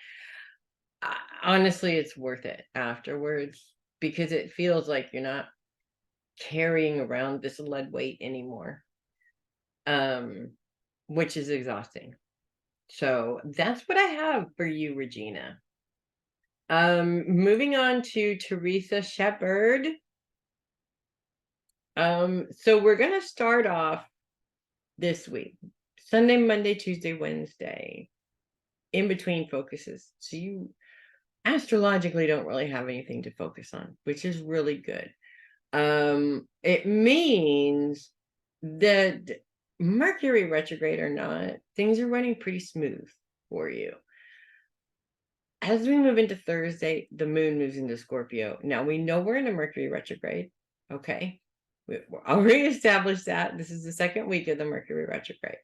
honestly, it's worth it afterwards, because it feels like you're not carrying around this lead weight anymore, which is exhausting. So that's what I have for you, Regina. Moving on to Theresa Sheppard. So we're gonna start off this week, Sunday, Monday, Tuesday, Wednesday, in between focuses. So you astrologically don't really have anything to focus on, which is really good. It means that Mercury retrograde or not, things are running pretty smooth for you. As we move into Thursday, the moon moves into Scorpio. Now we know we're in a Mercury retrograde. Okay. We're already established that. This is the second week of the Mercury retrograde.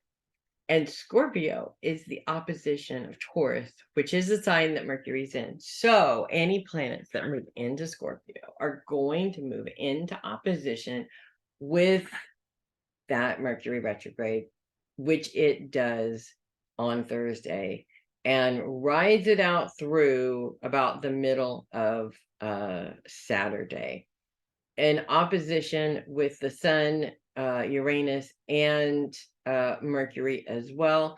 And Scorpio is the opposition of Taurus, which is the sign that Mercury's in. So any planets that move into Scorpio are going to move into opposition with that Mercury retrograde, which it does on Thursday, and rides it out through about the middle of Saturday. In opposition with the Sun, Uranus, and Mercury as well.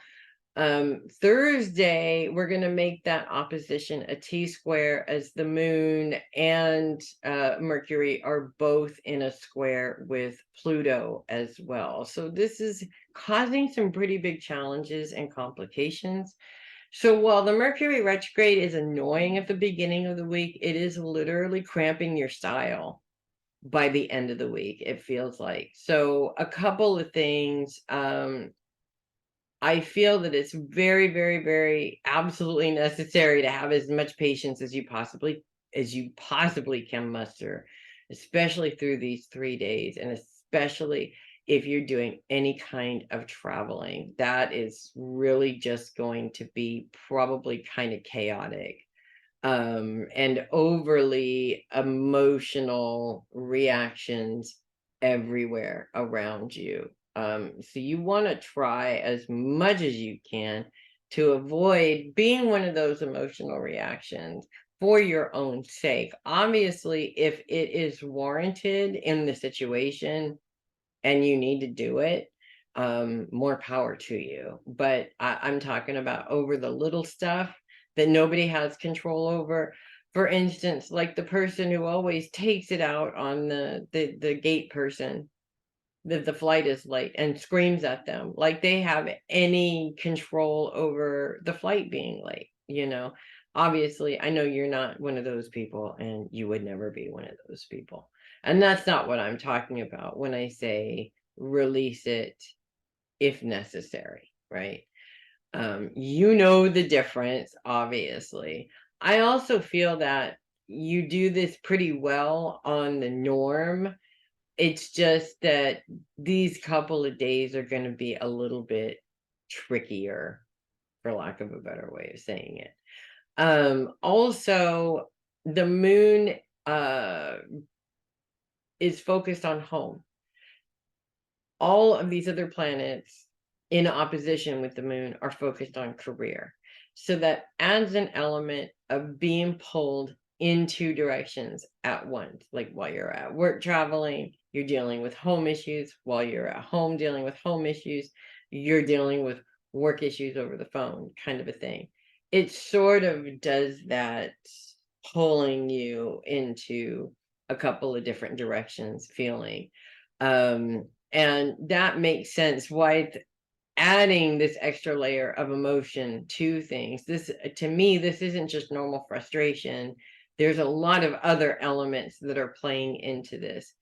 Thursday, we're going to make that opposition a T-square, as the moon and Mercury are both in a square with Pluto as well. So this is causing some pretty big challenges and complications. So while the Mercury retrograde is annoying at the beginning of the week, it is literally cramping your style by the end of the week, it feels like. So a couple of things. I feel that it's very absolutely necessary to have as much patience as you possibly can muster, especially through these 3 days, and especially if you're doing any kind of traveling. That is really just going to be probably kind of chaotic, and overly emotional reactions everywhere around you. So you want to try as much as you can to avoid being one of those emotional reactions for your own sake. Obviously, if it is warranted in the situation and you need to do it, more power to you. But I'm talking about over the little stuff that nobody has control over. For instance, like the person who always takes it out on the gate person, that the flight is late, and screams at them like they have any control over the flight being late, you know. Obviously, I know you're not one of those people, and you would never be one of those people. And that's not what I'm talking about when I say release it if necessary, right? You know the difference, obviously. I also feel that you do this pretty well on the norm. It's just that these couple of days are going to be a little bit trickier, for lack of a better way of saying it. Also, the moon is focused on home. All of these other planets in opposition with the moon are focused on career. So that adds an element of being pulled in two directions at once. Like while you're at work traveling, you're dealing with home issues. While you're at home dealing with home issues, you're dealing with work issues over the phone, kind of a thing. It sort of does that, pulling you into a couple of different directions feeling. And that makes sense why adding this extra layer of emotion to things. This, to me, this isn't just normal frustration. There's a lot of other elements that are playing into this.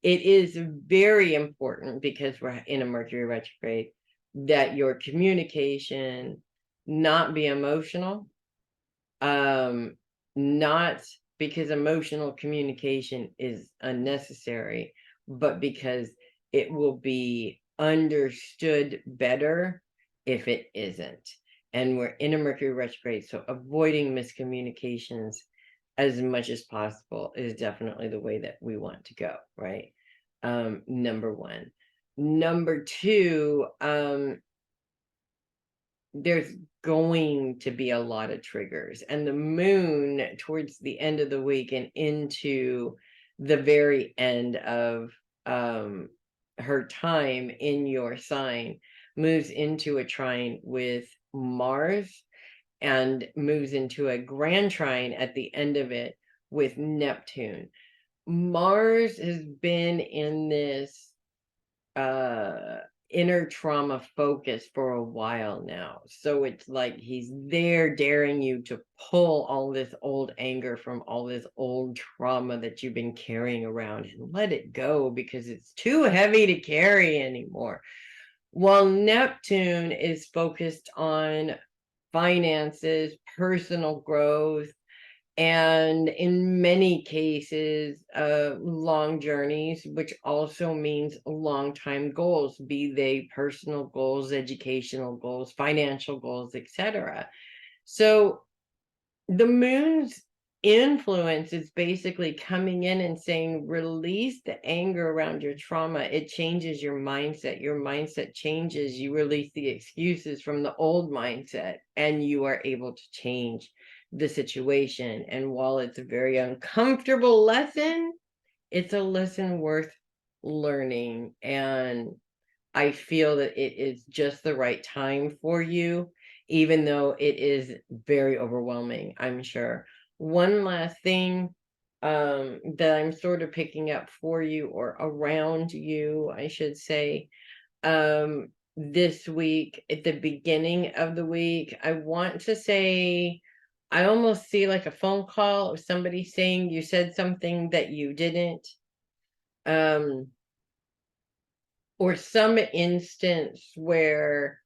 It is very important, because we're in a Mercury retrograde, that your communication not be emotional. Not because emotional communication is unnecessary, but because it will be understood better if it isn't. And we're in a Mercury retrograde, so avoiding miscommunications as much as possible is definitely the way that we want to go, right? Number one. Number two, there's going to be a lot of triggers, and the moon towards the end of the week and into the very end of her time in your sign moves into a trine with Mars, and moves into a grand trine at the end of it with Neptune. Mars has been in this inner trauma focus for a while now. So it's like he's there daring you to pull all this old anger from all this old trauma that you've been carrying around and let it go, because it's too heavy to carry anymore. While Neptune is focused on finances, personal growth, and in many cases long journeys, which also means long time goals, be they personal goals, educational goals, financial goals, etc. So the moon's influence is basically coming in and saying, release the anger around your trauma. It changes your mindset changes, you release the excuses from the old mindset, and you are able to change the situation. And while it's a very uncomfortable lesson, it's a lesson worth learning. And I feel that it is just the right time for you, even though it is very overwhelming, I'm sure. One last thing that I'm sort of picking up for you, or around you, I should say, this week, at the beginning of the week, I want to say, I almost see like a phone call of somebody saying you said something that you didn't, or some instance where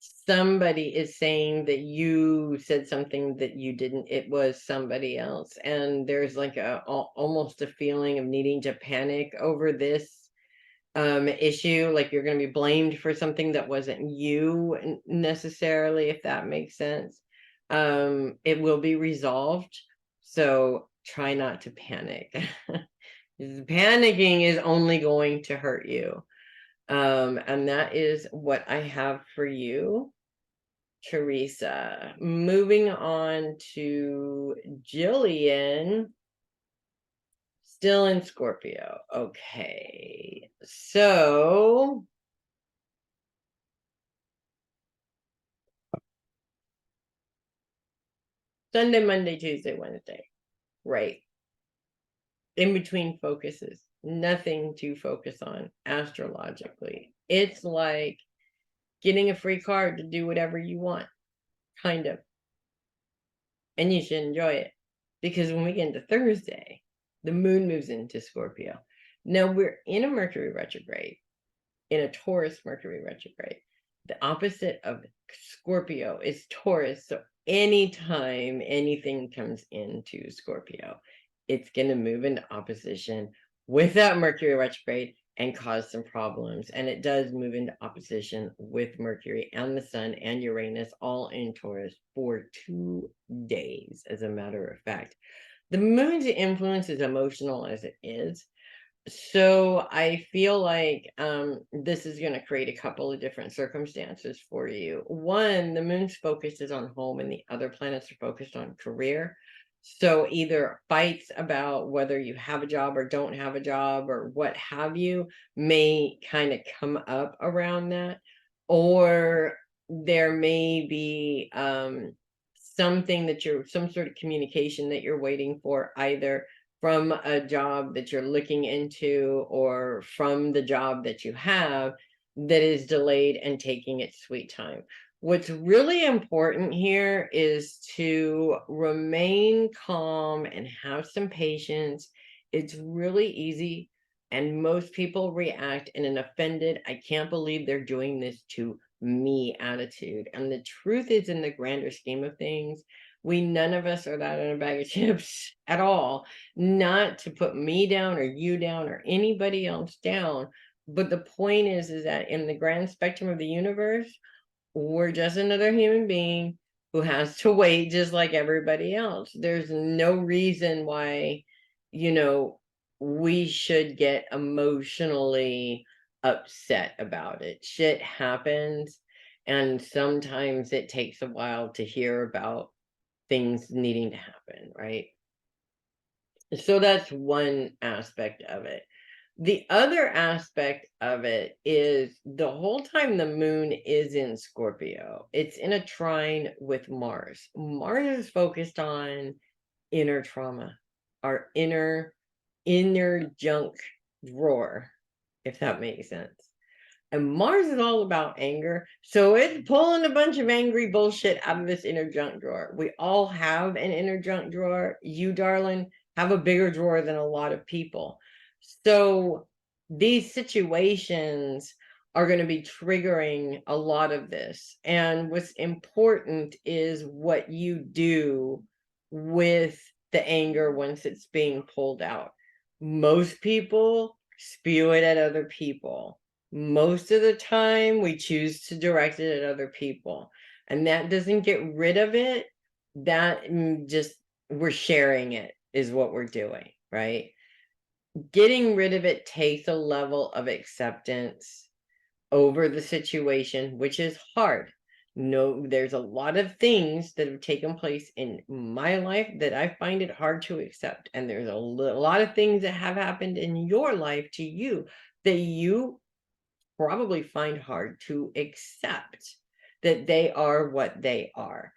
somebody is saying that you said something that you didn't, it was somebody else, and there's like almost a feeling of needing to panic over this, issue, like you're going to be blamed for something that wasn't you necessarily, if that makes sense. It will be resolved, so try not to panic. Panicking is only going to hurt you. And that is what I have for you, Theresa. Moving on to Jillian. Still in Scorpio. Okay. So Sunday, Monday, Tuesday, Wednesday. Right. In between focuses. Nothing to focus on astrologically. It's like getting a free card to do whatever you want. Kind of. And you should enjoy it. Because when we get into Thursday, the moon moves into Scorpio. Now we're in a Mercury retrograde, in a Taurus Mercury retrograde. The opposite of Scorpio is Taurus. So anytime anything comes into Scorpio, it's going to move into opposition with that Mercury retrograde and cause some problems. And it does move into opposition with Mercury and the Sun and Uranus, all in Taurus for 2 days, as a matter of fact. The moon's influence is emotional as it is. So I feel like this is going to create a couple of different circumstances for you. One, the moon's focus is on home and the other planets are focused on career. So either fights about whether you have a job or don't have a job or what have you may kind of come up around that. Or there may be something that some sort of communication that you're waiting for, either from a job that you're looking into or from the job that you have, that is delayed and taking its sweet time. What's really important here is to remain calm and have some patience. It's really easy, and most people react in an offended, I can't believe they're doing this to me attitude. And the truth is, in the grander scheme of things, none of us are that in a bag of chips at all. Not to put me down or you down or anybody else down, but the point is that in the grand spectrum of the universe, we're just another human being who has to wait just like everybody else. There's no reason why, we should get emotionally upset about it. Shit happens, and sometimes it takes a while to hear about things needing to happen, right? So that's one aspect of it. The other aspect of it is the whole time the moon is in Scorpio, it's in a trine with Mars. Mars is focused on inner trauma, our inner junk drawer, if that makes sense. And Mars is all about anger. So it's pulling a bunch of angry bullshit out of this inner junk drawer. We all have an inner junk drawer. You, darling, have a bigger drawer than a lot of people. So these situations are going to be triggering a lot of this. And what's important is what you do with the anger once it's being pulled out. Most people spew it at other people. Most of the time, we choose to direct it at other people. And that doesn't get rid of it. That just, we're sharing it is what we're doing, right? Getting rid of it takes a level of acceptance over the situation, which is hard. No, there's a lot of things that have taken place in my life that I find it hard to accept. And there's a lot of things that have happened in your life to you that you probably find hard to accept, that they are what they are.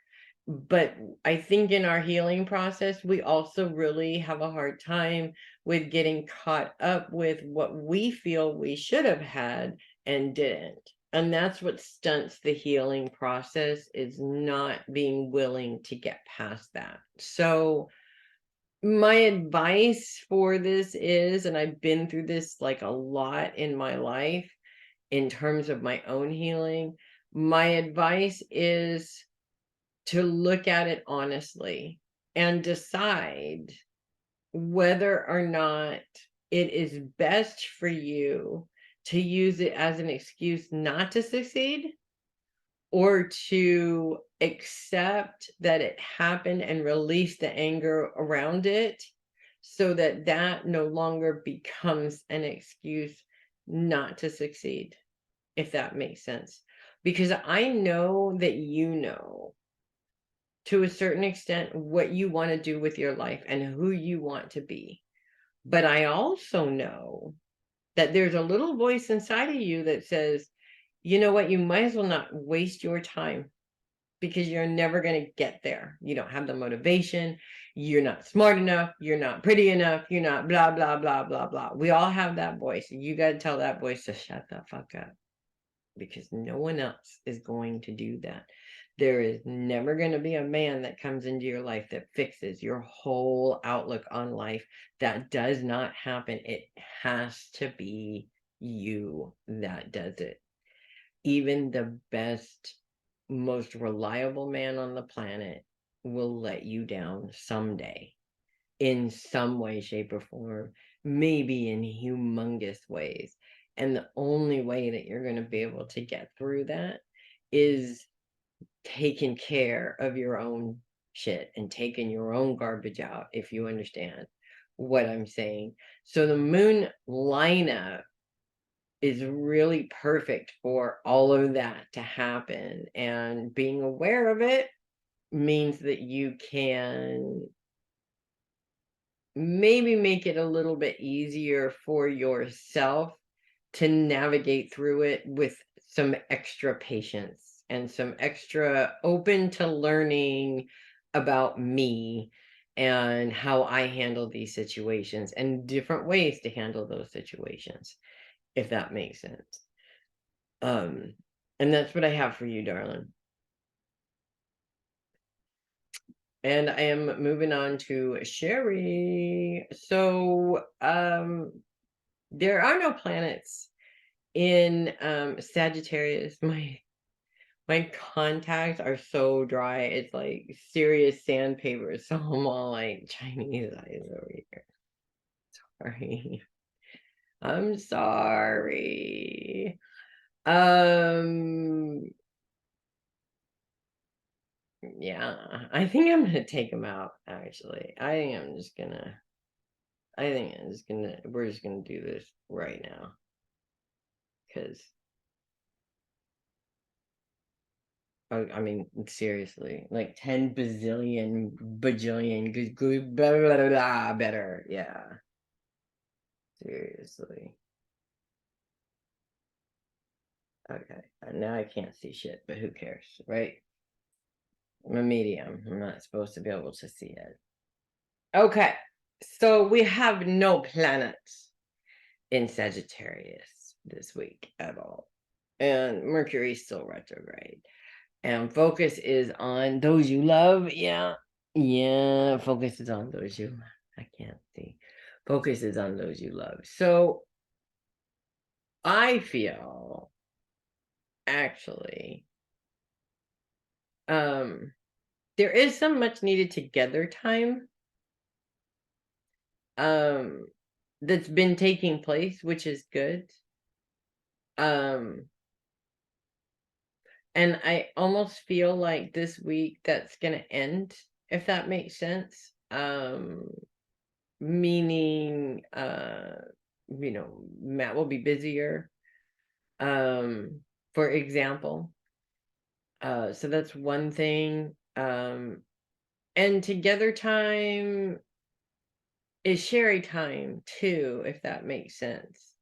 But I think in our healing process, we also really have a hard time with getting caught up with what we feel we should have had and didn't. And that's what stunts the healing process, is not being willing to get past that. So my advice for this is, and I've been through this like a lot in my life in terms of my own healing, my advice is to look at it honestly and decide whether or not it is best for you to use it as an excuse not to succeed, or to accept that it happened and release the anger around it, so that that no longer becomes an excuse not to succeed, if that makes sense. Because I know that you know, to a certain extent, what you want to do with your life and who you want to be. But I also know that there's a little voice inside of you that says, you know what, you might as well not waste your time, because you're never going to get there. You don't have the motivation. You're not smart enough. You're not pretty enough. You're not blah, blah, blah, blah, blah. We all have that voice. You got to tell that voice to shut the fuck up, because no one else is going to do that. There is never going to be a man that comes into your life that fixes your whole outlook on life. That does not happen. It has to be you that does it. Even the best, most reliable man on the planet will let you down someday, in some way, shape, or form, maybe in humongous ways. And the only way that you're going to be able to get through that is taking care of your own shit and taking your own garbage out, if you understand what I'm saying. So the moon lineup is really perfect for all of that to happen, and being aware of it means that you can maybe make it a little bit easier for yourself to navigate through it with some extra patience and some extra open to learning about me and how I handle these situations and different ways to handle those situations, if that makes sense. And that's what I have for you, darling. And I am moving on to Sheri. So, there are no planets in Sagittarius. My contacts are so dry. It's like serious sandpaper. So I'm all like Chinese eyes over here. Sorry. I'm sorry. Yeah, I think I'm gonna take them out, actually. We're just gonna do this right now. Because, I mean, seriously, like 10 bazillion, bajillion, good, blah, blah, blah, blah, better. Yeah. Seriously. Okay. Now I can't see shit, but who cares, right? I'm a medium. I'm not supposed to be able to see it. Okay. So we have no planets in Sagittarius this week at all. And Mercury's still retrograde. And focus is on those you love. Yeah. Yeah. Focus is on those you love. I can't see. Focus is on those you love. So I feel, actually, there is some much needed together time that's been taking place, which is good. And I almost feel like this week that's gonna end, if that makes sense. Meaning, Matt will be busier, for example. So that's one thing. And together time is Sheri time too, if that makes sense.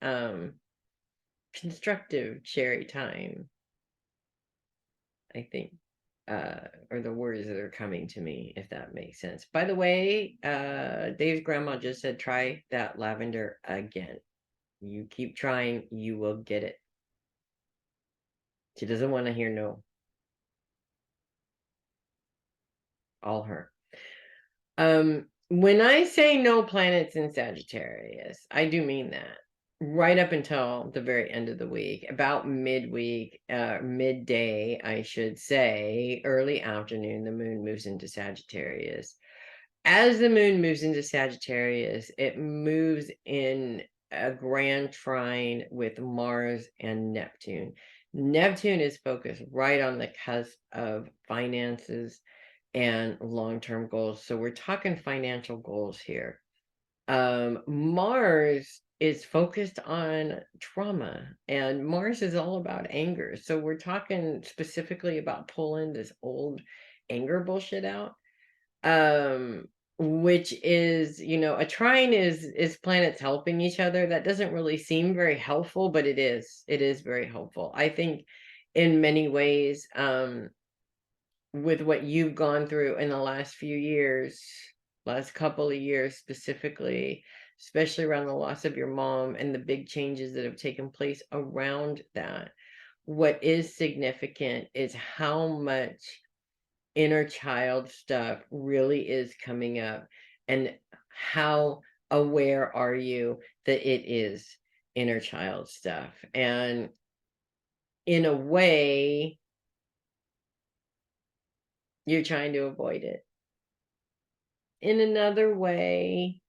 Constructive Sheri time, I think, are the words that are coming to me, if that makes sense. By the way, Dave's grandma just said, try that lavender again. You keep trying, you will get it. She doesn't want to hear no. All her. When I say no planets in Sagittarius, I do mean that. Right up until the very end of the week, about midweek, midday, I should say, early afternoon, the moon moves into Sagittarius. As the moon moves into Sagittarius, it moves in a grand trine with Mars and Neptune. Neptune is focused right on the cusp of finances and long-term goals. So we're talking financial goals here. Mars is focused on trauma, and Mars is all about anger. So we're talking specifically about pulling this old anger bullshit out. Which is, a trine is planets helping each other. That doesn't really seem very helpful, but it is very helpful, I think, in many ways. With what you've gone through in the last few years, last couple of years specifically, especially around the loss of your mom and the big changes that have taken place around that, what is significant is how much inner child stuff really is coming up, and how aware are you that it is inner child stuff. And in a way, you're trying to avoid it. In another way,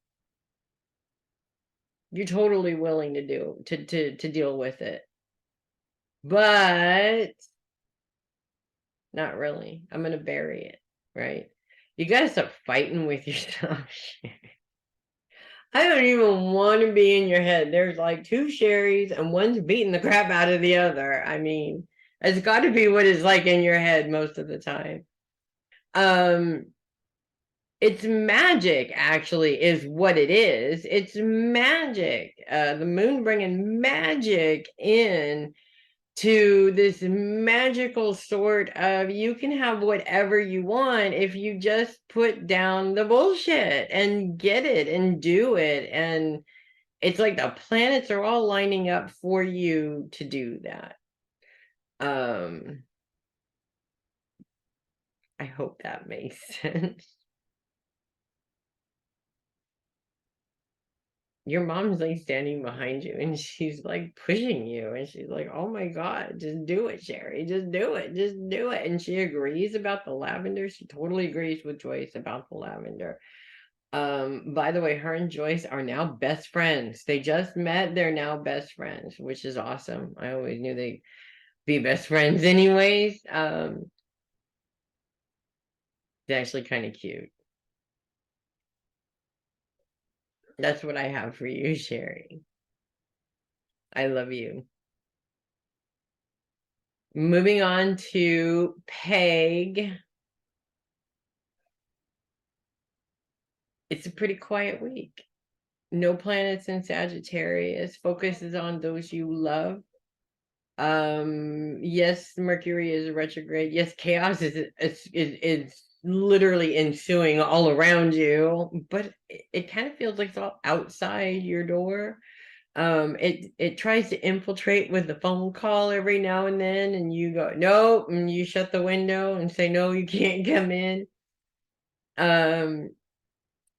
you're totally willing to deal with it, but not really. I'm gonna bury it, right? You gotta stop fighting with yourself. I don't even want to be in your head. There's like two Sheris and one's beating the crap out of the other. I mean, it's got to be what it's like in your head most of the time. It's magic, actually, is what it is. It's magic. The moon bringing magic in to this magical sort of, you can have whatever you want if you just put down the bullshit and get it and do it. And it's like the planets are all lining up for you to do that. I hope that makes sense. Your mom's like standing behind you and she's like pushing you, and she's like, oh my God, just do it, Sheri. Just do it. Just do it. And she agrees about the lavender. She totally agrees with Joyce about the lavender. By the way, her and Joyce are now best friends. They just met, they're now best friends, which is awesome. I always knew they'd be best friends anyways. It's actually kind of cute. That's what I have for you, Sheri. I love you. Moving on to Peg. It's a pretty quiet week. No planets in Sagittarius. Focuses on those you love. Yes, Mercury is retrograde. Yes, chaos is literally ensuing all around you, but it kind of feels like it's all outside your door. It tries to infiltrate with a phone call every now and then, and you go no, and you shut the window and say no, you can't come in.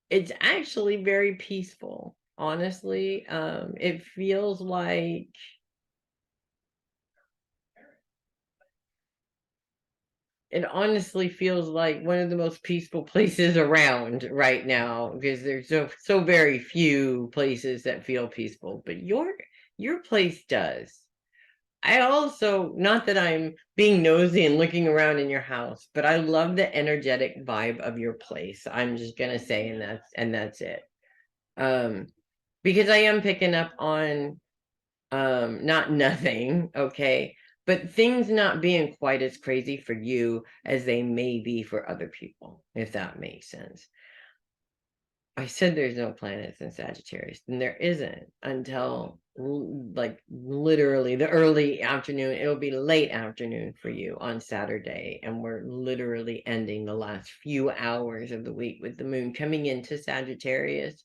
It's actually very peaceful, honestly. It feels like, it honestly feels like one of the most peaceful places around right now, because there's so very few places that feel peaceful, but your place does. I also, not that I'm being nosy and looking around in your house, but I love the energetic vibe of your place. I'm just gonna say, and that's it. Because I am picking up on not nothing, okay, but things not being quite as crazy for you as they may be for other people, if that makes sense. I said there's no planets in Sagittarius, and there isn't until like literally the early afternoon. It'll be late afternoon for you on Saturday, and we're literally ending the last few hours of the week with the moon coming into Sagittarius.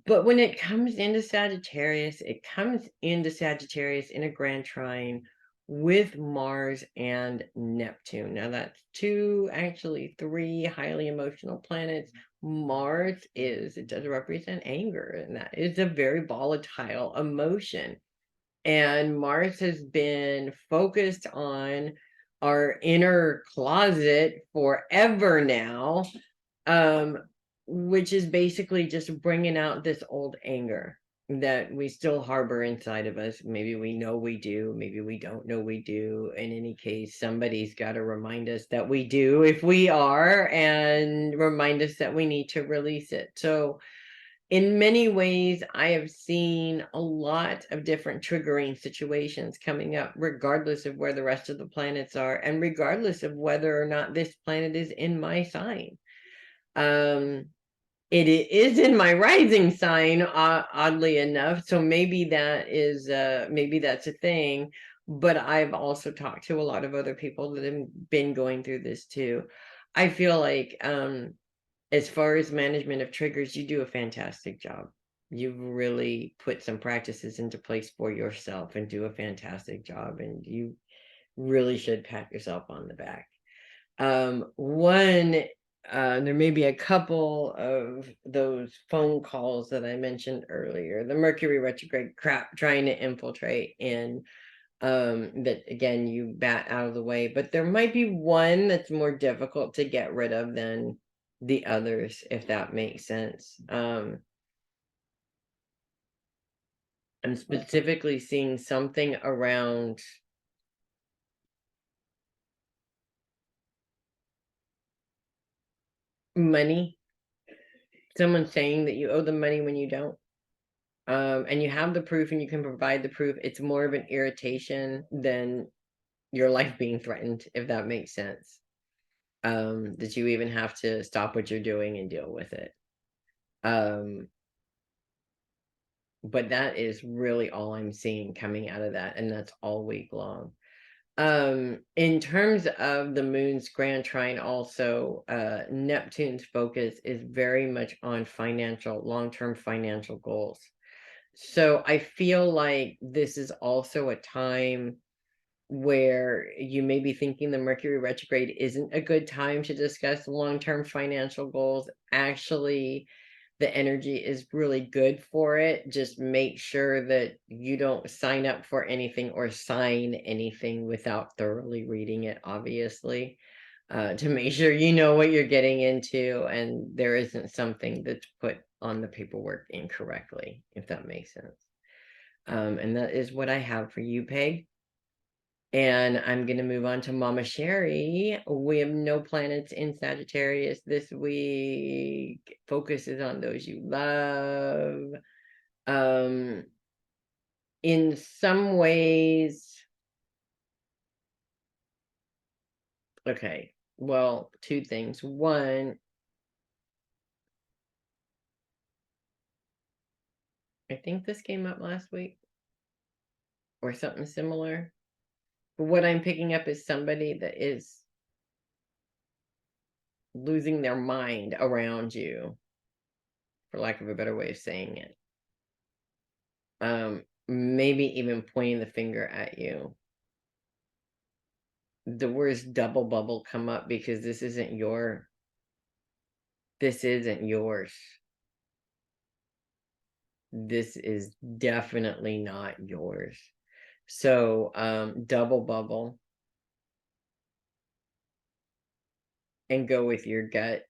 But when it comes into Sagittarius, it comes into Sagittarius in a grand trine with Mars and Neptune. Now that's two, actually three highly emotional planets. Mars it does represent anger, and that is a very volatile emotion. And Mars has been focused on our inner closet forever now. Which is basically just bringing out this old anger. that we still harbor inside of us. Maybe we know we do, maybe we don't know we do. In any case, somebody's got to remind us that we do if we are, and remind us that we need to release it. So in many ways, I have seen a lot of different triggering situations coming up, regardless of where the rest of the planets are, and regardless of whether or not this planet is in my sign. It is in my rising sign, oddly enough. So maybe that is, maybe that's a thing. But I've also talked to a lot of other people that have been going through this too. I feel like, as far as management of triggers, you do a fantastic job. You've really put some practices into place for yourself and do a fantastic job. And you really should pat yourself on the back. There may be a couple of those phone calls that I mentioned earlier, the Mercury retrograde crap trying to infiltrate, and that again you bat out of the way, but there might be one that's more difficult to get rid of than the others, if that makes sense. I'm specifically seeing something around money. Someone saying that you owe them money when you don't. And you have the proof and you can provide the proof. It's more of an irritation than your life being threatened, if that makes sense. That you even have to stop what you're doing and deal with it. But that is really all I'm seeing coming out of that, and that's all week long. In terms of the moon's grand trine, also, Neptune's focus is very much on long-term financial goals. So I feel like this is also a time where you may be thinking the Mercury retrograde isn't a good time to discuss long-term financial goals. Actually, the energy is really good for it. Just make sure that you don't sign up for anything or sign anything without thoroughly reading it, obviously, to make sure you know what you're getting into and there isn't something that's put on the paperwork incorrectly, if that makes sense. And that is what I have for you, Peg. And I'm going to move on to Mama Sheri. We have no planets in Sagittarius this week. Focus is on those you love. In some ways, okay, well, two things. One, I think this came up last week or something similar. But what I'm picking up is somebody that is losing their mind around you, for lack of a better way of saying it. Maybe even pointing the finger at you. The words double bubble come up because this isn't yours. This is definitely not yours. So double bubble and go with your gut.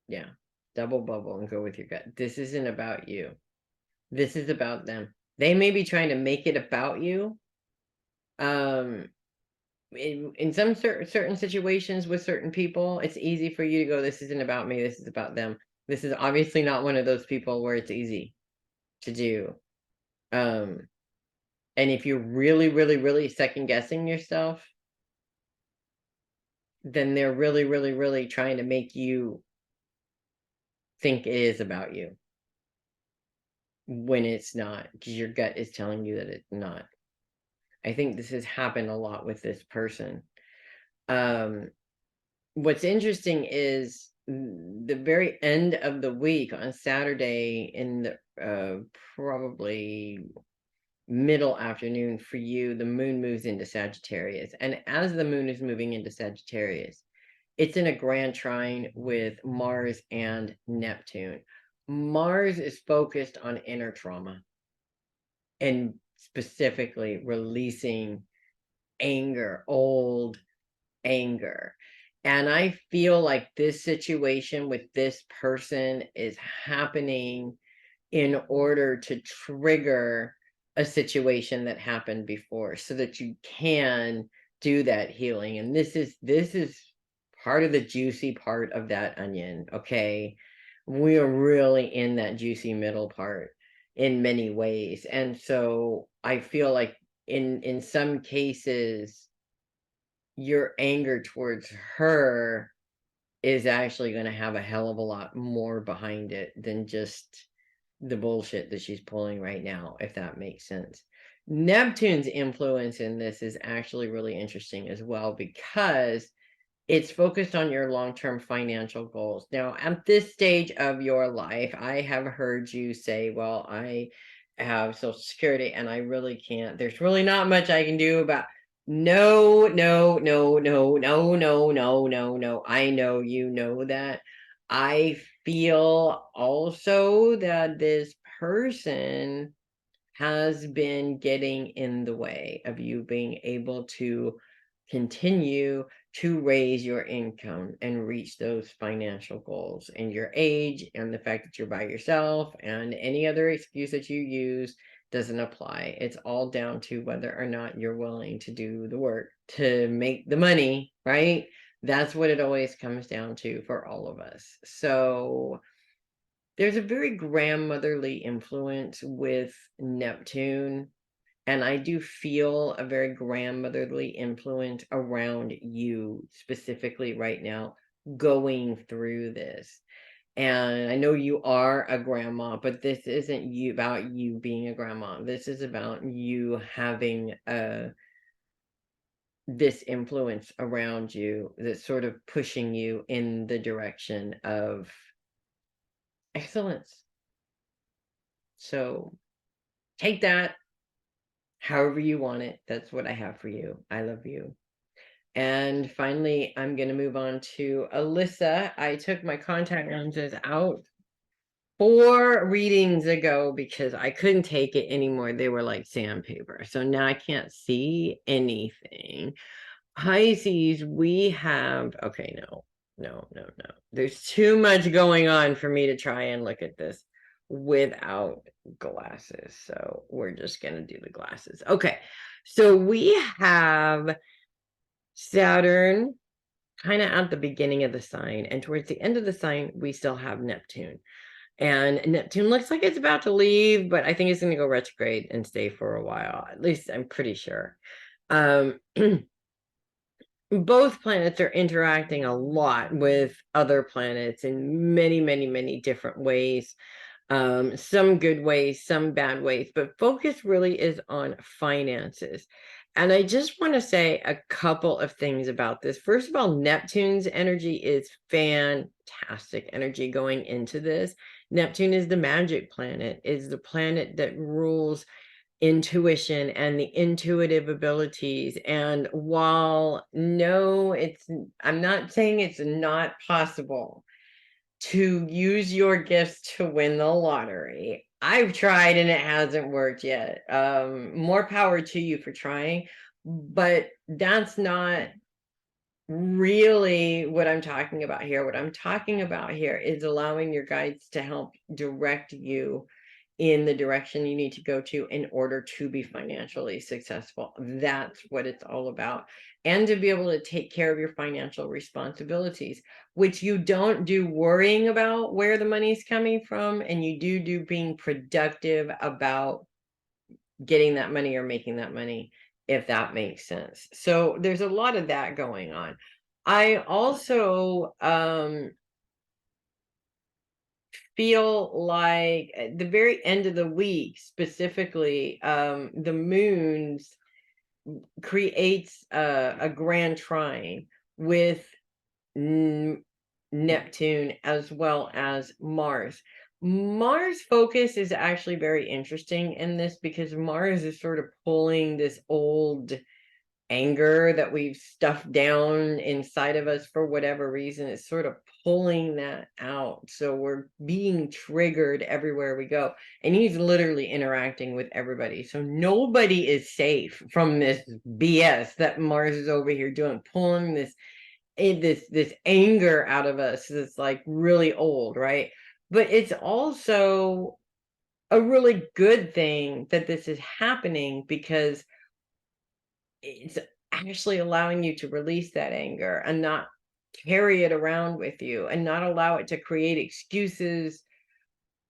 Yeah, double bubble and go with your gut. This isn't about you. This is about them. They may be trying to make it about you. In some certain situations with certain people, it's easy for you to go, this isn't about me, this is about them. This is obviously not one of those people where it's easy to do. And if you're really, really, really second guessing yourself, then they're really, really, really trying to make you think it is about you when it's not, because your gut is telling you that it's not. I think this has happened a lot with this person. What's interesting is the very end of the week on Saturday in the probably middle afternoon for you, the moon moves into Sagittarius. And as the moon is moving into Sagittarius, it's in a grand trine with Mars and Neptune. Mars is focused on inner trauma and specifically releasing anger, old anger. And I feel like this situation with this person is happening in order to trigger a situation that happened before so that you can do that healing. And this is part of the juicy part of that onion. Okay, we are really in that juicy middle part in many ways. And so I feel like in some cases your anger towards her is actually going to have a hell of a lot more behind it than just the bullshit that she's pulling right now, if that makes sense. Neptune's influence in this is actually really interesting as well, because it's focused on your long-term financial goals. Now, at this stage of your life, I have heard you say, well, I have Social Security and I really can't, there's really not much I can do about. No, no, no, no, no, no, no, no, no. I know you know that. I feel also that this person has been getting in the way of you being able to continue to raise your income and reach those financial goals. And your age and the fact that you're by yourself and any other excuse that you use doesn't apply. It's all down to whether or not you're willing to do the work to make the money, right? That's what it always comes down to for all of us. So there's a very grandmotherly influence with Neptune, and I do feel a very grandmotherly influence around you specifically right now going through this. And I know you are a grandma, but this isn't you about you being a grandma. This is about you having this influence around you that's sort of pushing you in the direction of excellence. So take that however you want it. That's what I have for you. I love you. And finally, I'm going to move on to Alyssa. I took my contact lenses out 4 readings ago because I couldn't take it anymore. They were like sandpaper. So now I can't see anything. Pisces, we have, okay, no. There's too much going on for me to try and look at this without glasses. So we're just going to do the glasses. Okay. So we have Saturn kind of at the beginning of the sign, and towards the end of the sign, we still have Neptune. And Neptune looks like it's about to leave, but I think it's going to go retrograde and stay for a while. At least I'm pretty sure. Both planets are interacting a lot with other planets in many, many, many different ways. Some good ways, some bad ways, but focus really is on finances. And I just want to say a couple of things about this. First of all, Neptune's energy is fantastic energy going into this. Neptune is the magic planet, is the planet that rules intuition and the intuitive abilities. And while no, I'm not saying it's not possible to use your gifts to win the lottery. I've tried and it hasn't worked yet. More power to you for trying, but that's not really what I'm talking about here. What I'm talking about here is allowing your guides to help direct you in the direction you need to go to in order to be financially successful. That's what it's all about. And to be able to take care of your financial responsibilities, which you don't do worrying about where the money's coming from, and you do being productive about getting that money or making that money, if that makes sense. So there's a lot of that going on. I also feel like at the very end of the week, specifically, the moons creates a grand trine with Neptune as well as Mars. Mars focus is actually very interesting in this because Mars is sort of pulling this old anger that we've stuffed down inside of us for whatever reason. It's sort of pulling that out. So we're being triggered everywhere we go. And he's literally interacting with everybody. So nobody is safe from this BS that Mars is over here doing, pulling this anger out of us that's like really old, right? But it's also a really good thing that this is happening, because it's actually allowing you to release that anger and not carry it around with you, and not allow it to create excuses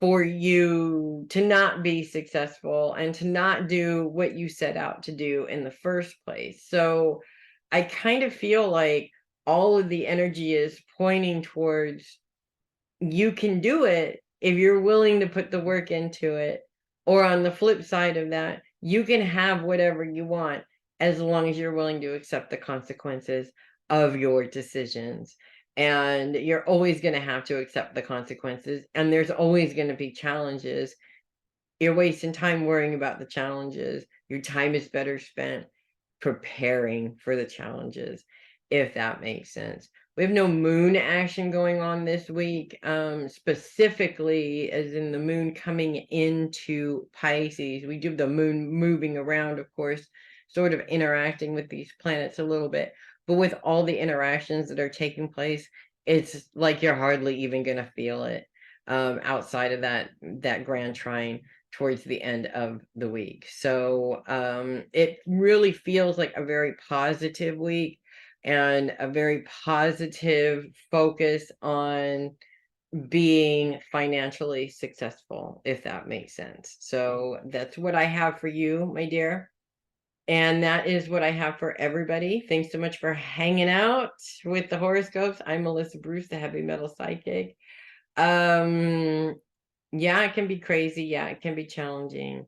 for you to not be successful and to not do what you set out to do in the first place. So I kind of feel like all of the energy is pointing towards, you can do it if you're willing to put the work into it. Or on the flip side of that, you can have whatever you want as long as you're willing to accept the consequences of your decisions. And you're always going to have to accept the consequences, and there's always going to be challenges. You're wasting time worrying about the challenges. Your time is better spent preparing for the challenges, if that makes sense. We have no moon action going on this week, specifically as in the moon coming into Pisces. We do have the moon moving around, of course, sort of interacting with these planets a little bit. But with all the interactions that are taking place, it's like you're hardly even going to feel it, outside of that grand trine towards the end of the week. So it really feels like a very positive week, and a very positive focus on being financially successful, if that makes sense. So that's what I have for you, my dear. And that is what I have for everybody. Thanks so much for hanging out with the horoscopes. I'm Alyssa Bruce, the heavy metal psychic. Yeah, it can be crazy. Yeah, it can be challenging.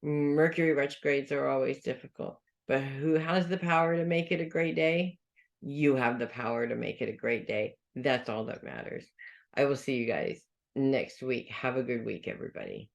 Mercury retrogrades are always difficult, but who has the power to make it a great day? You have the power to make it a great day. That's all that matters. I will see you guys next week. Have a good week, everybody.